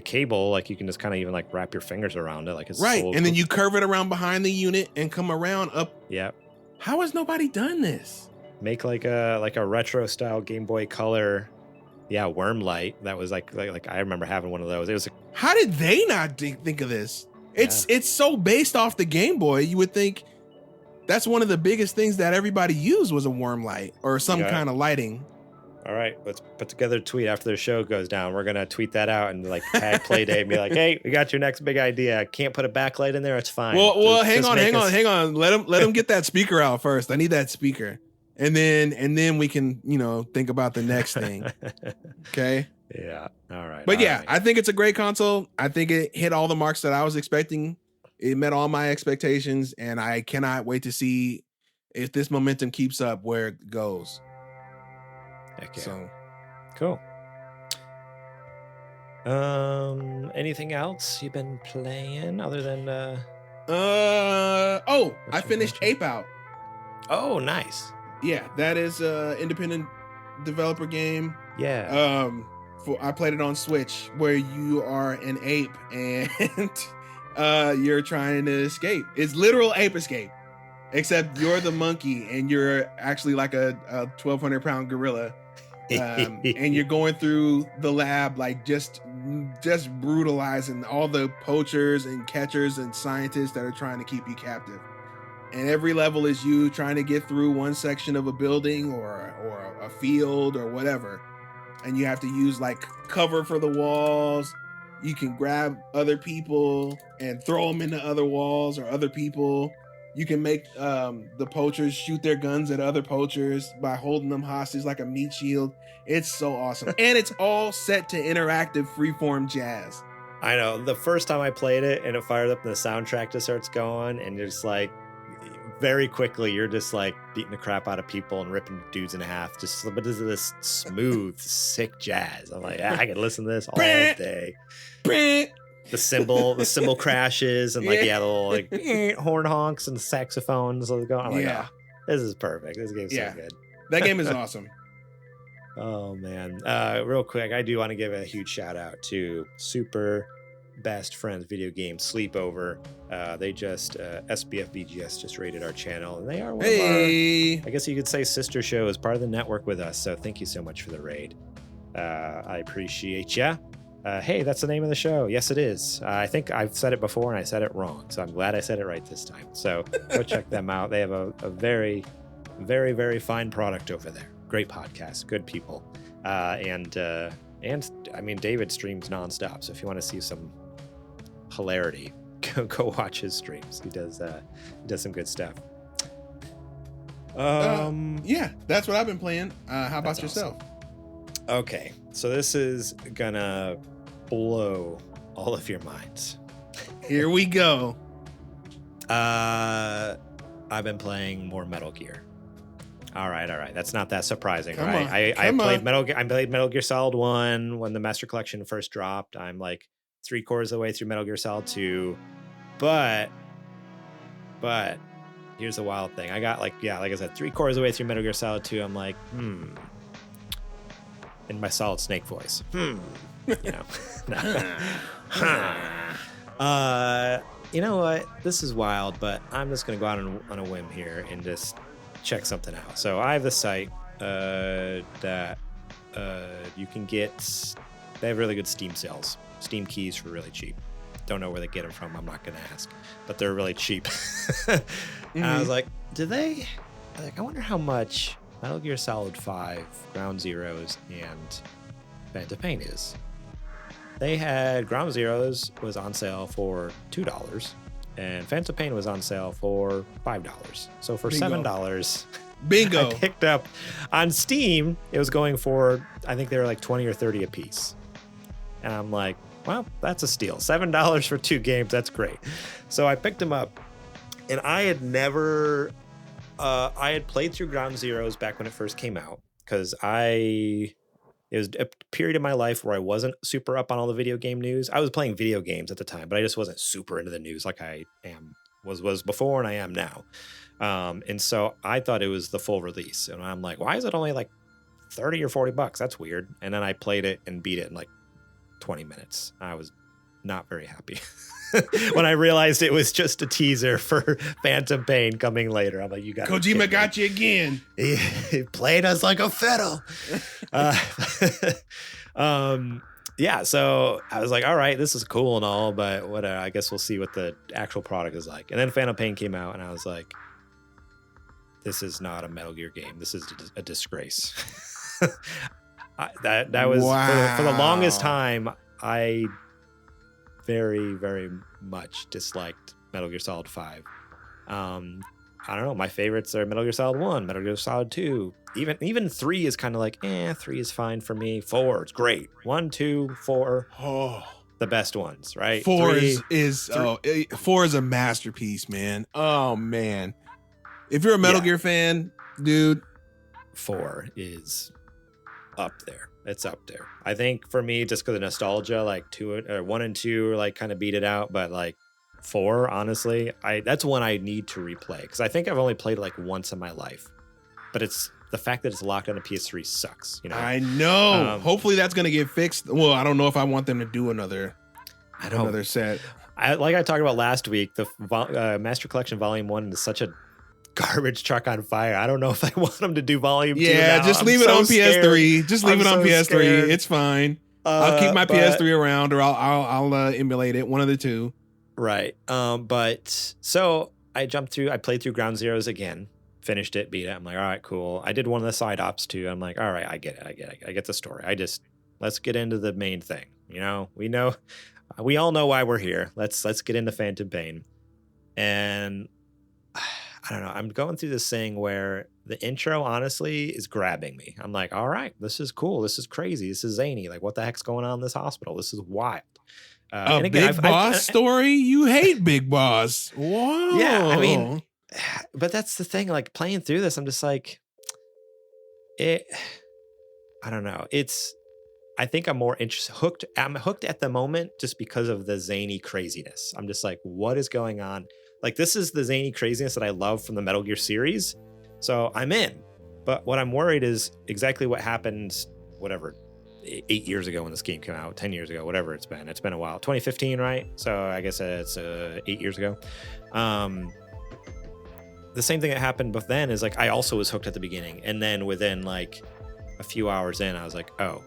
cable, like you can just kind of even like wrap your fingers around it, like it's right. And then you curve it around behind the unit and come around up. Yeah. How has nobody done this? Make like a retro style Game Boy Color, worm light. That was like I remember having one of those. It was. How did they not think of this? It's so based off the Game Boy. You would think that's one of the biggest things that everybody used was a worm light or some kind of lighting. All right, let's put together a tweet after the show goes down. We're gonna tweet that out and like tag Playdate and be like, "Hey, we got your next big idea. Can't put a backlight in there. It's fine." Well, hang on. Let them get that speaker out first. I need that speaker, and then we can think about the next thing. Okay. Yeah. All right. But I think it's a great console. I think it hit all the marks that I was expecting. It met all my expectations, and I cannot wait to see if this momentum keeps up where it goes. Heck yeah. So cool. Anything else you've been playing other than I finished Ape Out. Oh, nice. Yeah, that is independent developer game. Yeah. I played it on Switch, where you are an ape and you're trying to escape. It's literal ape escape, except you're the monkey and you're actually like a 1,200-pound gorilla. And you're going through the lab, like just brutalizing all the poachers and catchers and scientists that are trying to keep you captive. And every level is you trying to get through one section of a building or a field or whatever. And you have to use like cover for the walls. You can grab other people and throw them into other walls or other people. You can make the poachers shoot their guns at other poachers by holding them hostage like a meat shield. It's so awesome. And it's all set to interactive freeform jazz. I know. The first time I played it and it fired up and the soundtrack just starts going and you're just like, very quickly, you're just like beating the crap out of people and ripping dudes in half. Just but this is this smooth, sick jazz. I'm like, yeah, I can listen to this all day. The cymbal crashes and like the little like horn honks and saxophones. I'm like, oh, this is perfect. This game's so good. That game is awesome. Oh man. Real quick, I do want to give a huge shout out to Super Best Friends Video Game Sleepover. They just SBF BGS just rated our channel, and they are one of our, I guess you could say, sister show as part of the network with us. So thank you so much for the raid. I appreciate ya. Hey, that's the name of the show. Yes, it is. I think I've said it before and I said it wrong, so I'm glad I said it right this time. So go check them out. They have a very, very, very fine product over there. Great podcast, good people, and I mean, David streams nonstop. So if you want to see some hilarity, go watch his streams. He does some good stuff. Yeah, that's what I've been playing. How about yourself? Awesome. Okay, so this is gonna blow all of your minds. Here we go. I've been playing more Metal Gear. All right. That's not that surprising, right? I played Metal Gear Solid 1 when the Master Collection first dropped. I'm like 3/4 of the way through Metal Gear Solid 2. But here's the wild thing. I got like I said, 3/4 of the way through Metal Gear Solid 2. I'm like, in my Solid Snake voice. You know what? This is wild, but I'm just gonna go out on a whim here and just check something out. So I have the site that you can get. They have really good Steam sales. Steam keys for really cheap. Don't know where they get them from. I'm not gonna ask, but they're really cheap. And I was like, I wonder how much Metal Gear Solid 5, Ground Zeroes, and Phantom Pain is. They had Ground Zeroes was on sale for $2, and Phantom Pain was on sale for $5. So for $7, bingo, I picked up on Steam. It was going for, I think they were like 20 or 30 a piece, and I'm like, well, that's a steal. $7 for 2 games. That's great. So I picked them up, and I had never. I had played through Ground Zeroes back when it first came out because it was a period of my life where I wasn't super up on all the video game news. I was playing video games at the time, but I just wasn't super into the news like I was before and I am now. And so I thought it was the full release, and I'm like, why is it only like $30 or $40? That's weird. And then I played it and beat it in like 20 minutes. I was not very happy. When I realized it was just a teaser for Phantom Pain coming later. I'm like, you got Kojima got you again. He played us like a fiddle. Yeah, so I was like, all right, this is cool and all, but whatever. I guess we'll see what the actual product is like. And then Phantom Pain came out, and I was like, this is not a Metal Gear game. This is a disgrace. That was for the longest time. I very, very much disliked Metal Gear Solid 5. I don't know. My favorites are Metal Gear Solid 1, Metal Gear Solid 2. Even 3 is kind of like, 3 is fine for me. 4 is great. 1, 2, 4, the best ones, right? 4 4 is a masterpiece, man. Oh man, if you're a Metal Gear fan, dude, 4 is up there. It's up there. I think for me, just because of nostalgia, like 1 and 2 are like kind of beat it out, but like 4, honestly, that's one I need to replay because I think I've only played it like once in my life. But it's the fact that it's locked on a PS3 sucks. You know. I know. Hopefully that's gonna get fixed. Well, I don't know if I want them to do another set. Like I talked about last week, the Master Collection Volume 1 is such a garbage truck on fire. I don't know if I want them to do Volume 2 now. Just leave it on PS3. Just leave it on PS3. Scared. It's fine. I'll keep my PS3 around, or I'll emulate it. One of the two. Right. But so I played through Ground Zeroes again, finished it, beat it. I'm like, all right, cool. I did one of the side ops too. I'm like, all right, I get it. I get the story. Let's get into the main thing. We all know why we're here. Let's get into Phantom Pain. And I don't know. I'm going through this thing where the intro, honestly, is grabbing me. I'm like, all right, this is cool. This is crazy. This is zany. Like, what the heck's going on in this hospital? This is wild. And again, Big Boss story? You hate Big Boss. Whoa. Yeah, I mean, but that's the thing. Like, playing through this, I'm just like, I don't know. I think I'm more hooked. I'm hooked at the moment just because of the zany craziness. I'm just like, what is going on? Like, this is the zany craziness that I love from the Metal Gear series. So I'm in. But what I'm worried is exactly what happened, 8 years ago when this game came out, 10 years ago, whatever it's been. It's been a while. 2015, right? So I guess it's 8 years ago. The same thing that happened but then is like, I also was hooked at the beginning. And then within like a few hours in, I was like, oh,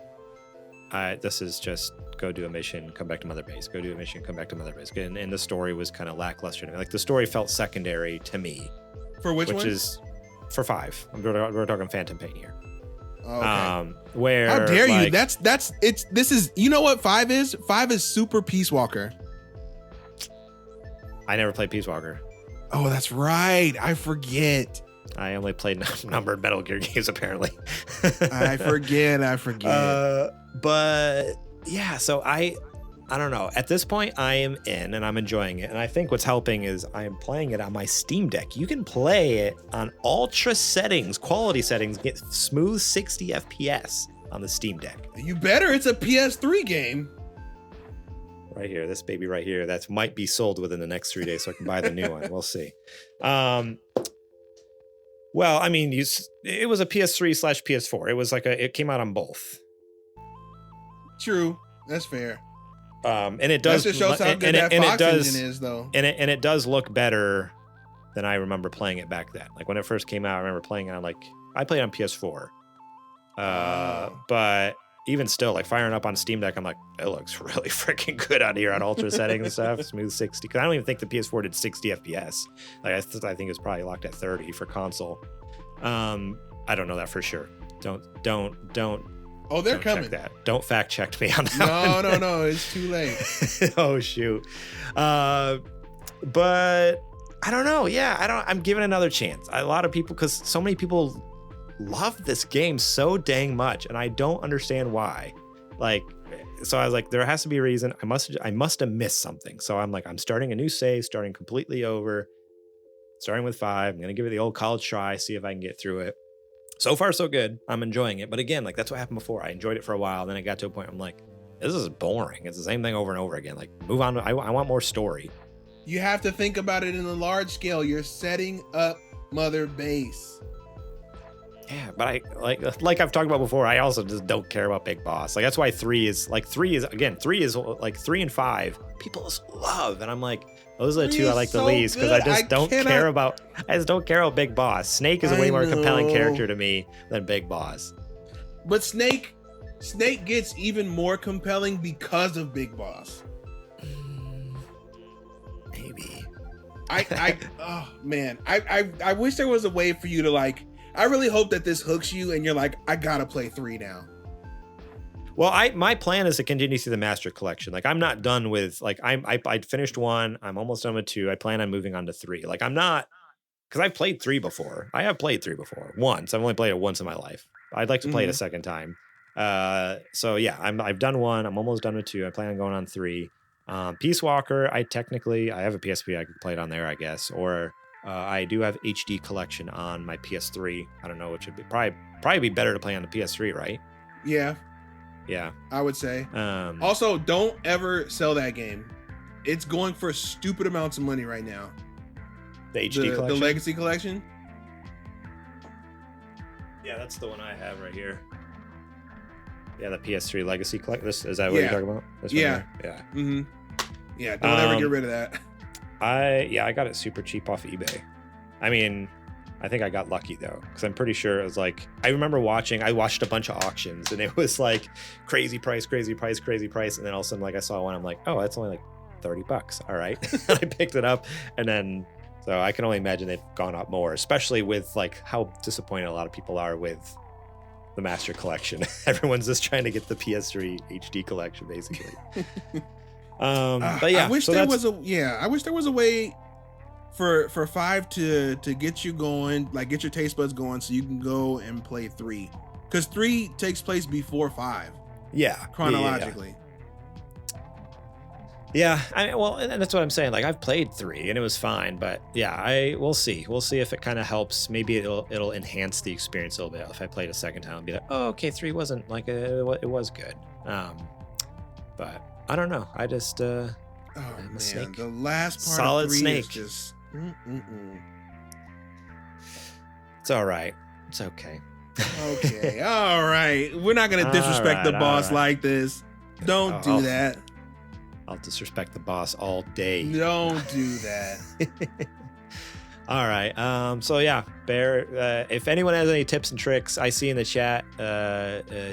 this is just go do a mission, come back to Mother Base, go do a mission, come back to Mother Base. And the story was kind of lackluster to me. Like, the story felt secondary to me. For which one? Which is for 5. We're talking Phantom Pain here. Oh, okay. Where how dare you? This is you know what 5 is? 5 is Super Peace Walker. I never played Peace Walker. Oh, that's right. I forget. I only played numbered Metal Gear games, apparently. I forget. But yeah, so I don't know. At this point, I am in and I'm enjoying it. And I think what's helping is I am playing it on my Steam Deck. You can play it on ultra settings, quality settings, get smooth 60 FPS on the Steam Deck. You better. It's a PS3 game. Right here, this baby right here, that might be sold within the next 3 days, so I can buy the new one. We'll see. Well, I mean, it was a PS3/PS4. It was like it came out on both. True, that's fair. And it does. That just shows how good that Fox engine is, though. And it does look better than I remember playing it back then. Like, when it first came out, I remember playing it on I played on PS4. But even still, like, firing up on Steam Deck, I'm like, it looks really freaking good out here on ultra settings and stuff, smooth 60. Because I don't even think the PS4 did 60 FPS. Like, I think it was probably locked at 30 for console. I don't know that for sure. Don't. Oh, they're coming. Check that. Don't fact check me on that. No, it's too late. Oh shoot. But I don't know. Yeah, I'm giving it another chance. A lot of people, because so many people love this game so dang much, and I don't understand why. Like, so I was like, there has to be a reason. I must have missed something. So I'm like, I'm starting a new save, starting completely over, starting with 5. I'm gonna give it the old college try, see if I can get through it. So far, so good. I'm enjoying it. But again, like, that's what happened before. I enjoyed it for a while. Then it got to a point where I'm like, this is boring. It's the same thing over and over again. Like, move on. I want more story. You have to think about it in a large scale. You're setting up Mother Base. Yeah, but I like I've talked about before, I also just don't care about Big Boss. Like, that's why 3 is like 3 is like 3 and 5 people just love, and I'm like, those are the 2 I like the least, because I just don't care about Big Boss. Snake is a way more compelling character to me than Big Boss. But Snake gets even more compelling because of Big Boss. Maybe. Oh man, I wish there was a way for you to, like, I really hope that this hooks you and you're like, I gotta play 3 now. Well, my plan is to continue through the Master Collection. Like, I'm not done with, like, I finished 1. I'm almost done with 2. I plan on moving on to 3. Like, I'm not, because I've played 3 before. I have played 3 before. Once. I've only played it once in my life. I'd like to play it a second time. So yeah, I've done 1. I'm almost done with 2. I plan on going on 3. Peace Walker, I have a PSP. I could play it on there, I guess. Or I do have HD Collection on my PS3. I don't know which would be probably be better to play on the PS3, right? Yeah, I would say. Also, don't ever sell that game. It's going for stupid amounts of money right now. The HD Collection? The Legacy Collection? Yeah, that's the one I have right here. Yeah, the PS3 Legacy Collection. Is that what you're talking about? Yeah. Mm-hmm. Yeah, don't ever get rid of that. I got it super cheap off eBay. I mean, I think I got lucky though, because I'm pretty sure it was like, I remember I watched a bunch of auctions and it was like crazy price. And then all of a sudden, like, I saw one, I'm like, oh, that's only like $30. All right. I picked it up, and then, so I can only imagine they've gone up more, especially with like how disappointed a lot of people are with the Master Collection. Everyone's just trying to get the PS3 HD collection, basically. But yeah, I wish there was a way for 5 to get you going, like get your taste buds going, so you can go and play 3, because 3 takes place before 5. Yeah, chronologically. Yeah, I mean, well, and that's what I'm saying. Like, I've played 3 and it was fine, but yeah, we'll see. We'll see if it kind of helps. Maybe it'll enhance the experience a little bit if I played a second time and be like, oh, okay, 3 wasn't like it was good. But I don't know. I just I'm a snake. The last part solid of 3 snake. is just It's all right. It's okay. Okay, all right. We're not gonna disrespect the boss like this. Don't do that. I'll disrespect the boss all day. Don't do that. All right. So yeah, Bear, if anyone has any tips and tricks, I see in the chat,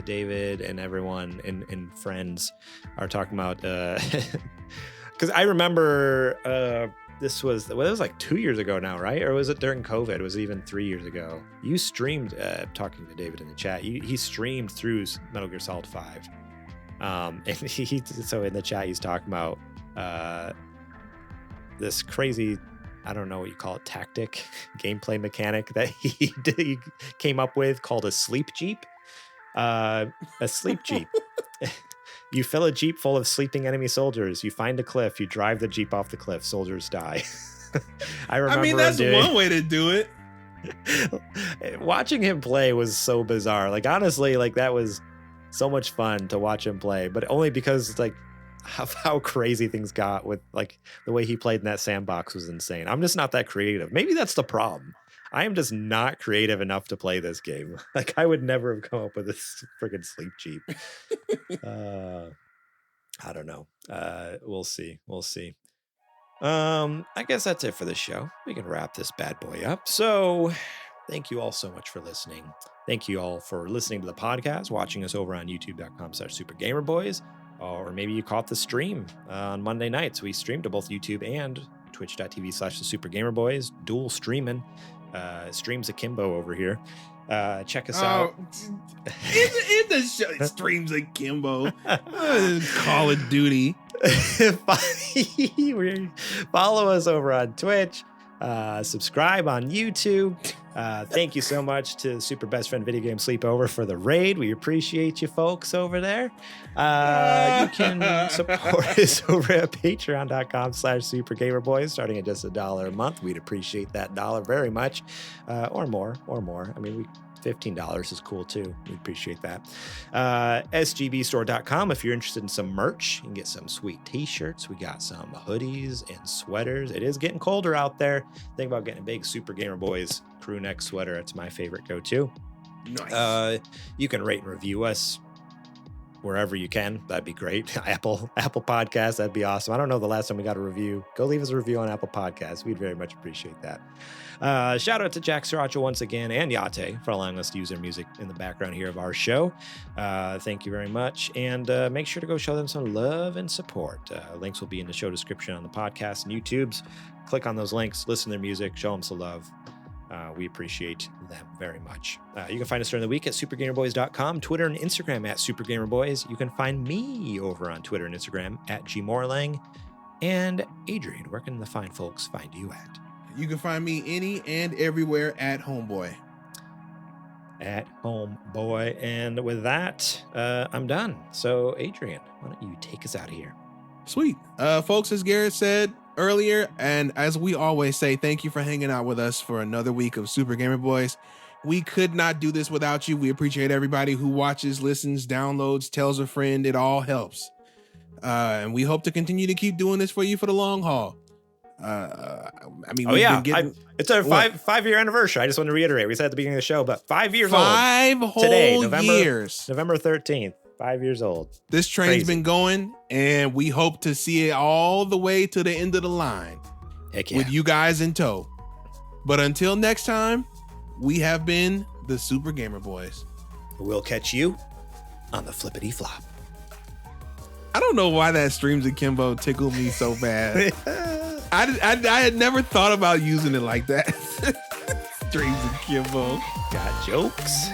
David and everyone and friends are talking about, because I remember this was, well, it was like 2 years ago now, right? Or was it during COVID? Was it even 3 years ago? You streamed, talking to David in the chat, he streamed through Metal Gear Solid 5. And so in the chat, he's talking about this crazy, I don't know what you call it, tactic, gameplay mechanic that he came up with called a sleep jeep. A sleep jeep. You fill a jeep full of sleeping enemy soldiers. You find a cliff. You drive the jeep off the cliff. Soldiers die. I mean, that's one way to do it. Watching him play was so bizarre. Like, honestly, like that was so much fun to watch him play, but only because like how crazy things got with like the way he played in that sandbox was insane. I'm just not that creative. Maybe that's the problem. I am just not creative enough to play this game. Like, I would never have come up with this freaking sleep jeep. I don't know. We'll see. I guess that's it for the show. We can wrap this bad boy up. So thank you all so much for listening. Thank you all for listening to the podcast, watching us over on youtube.com/supergamerboys, or maybe you caught the stream on Monday nights. We streamed to both YouTube and twitch.tv/thesupergamerboys, dual streaming. Streams akimbo over here. Check us out. In the show, streams akimbo. Call of Duty. Follow us over on Twitch. Subscribe on YouTube. Thank you so much to Super Best Friend Video Game Sleepover for the raid. We appreciate you folks over there. You can support us over at patreon.com/supergamerboys, starting at just $1 a month. We'd appreciate that dollar very much, or more. I mean, $15 is cool too. We appreciate that. sgbstore.com. If you're interested in some merch, you can get some sweet t-shirts. We got some hoodies and sweaters. It is getting colder out there. Think about getting a big Super Gamer Boys crew neck sweater. It's my favorite go-to. Nice. You can rate and review us wherever you can. That'd be great. Apple Podcasts, that'd be awesome. I don't know the last time we got a review. Go leave us a review on Apple Podcasts. We'd very much appreciate that. Shout out to Jack Sriracha once again, and Yate, for allowing us to use their music in the background here of our show. Thank you very much. And make sure to go show them some love and support. Links will be in the show description on the podcast and YouTubes. Click on those links, listen to their music, show them some love. We appreciate them very much. You can find us during the week at supergamerboys.com, Twitter and Instagram at supergamerboys. You can find me over on Twitter and Instagram at gmorlang. And Adrian, where can the fine folks find you at? You can find me any and everywhere at Homeboy. At Homeboy. And with that, I'm done. So, Adrian, why don't you take us out of here? Sweet. Folks, as Garrett said earlier, and as we always say, thank you for hanging out with us for another week of Super Gamer Boys. We could not do this without you. We appreciate everybody who watches, listens, downloads, tells a friend. It all helps. And we hope to continue to keep doing this for you for the long haul. I mean, it's our five-year anniversary. I just want to reiterate. We said at the beginning of the show, but 5 years old. 5 whole today, years. November 13th. 5 years old. This train's been going, and we hope to see it all the way to the end of the line. Heck yeah. With you guys in tow. But until next time, we have been the Super Gamer Boys. We'll catch you on the flippity flop. I don't know why that streams akimbo tickled me so bad. I had never thought about using it like that. Streams akimbo. Got jokes.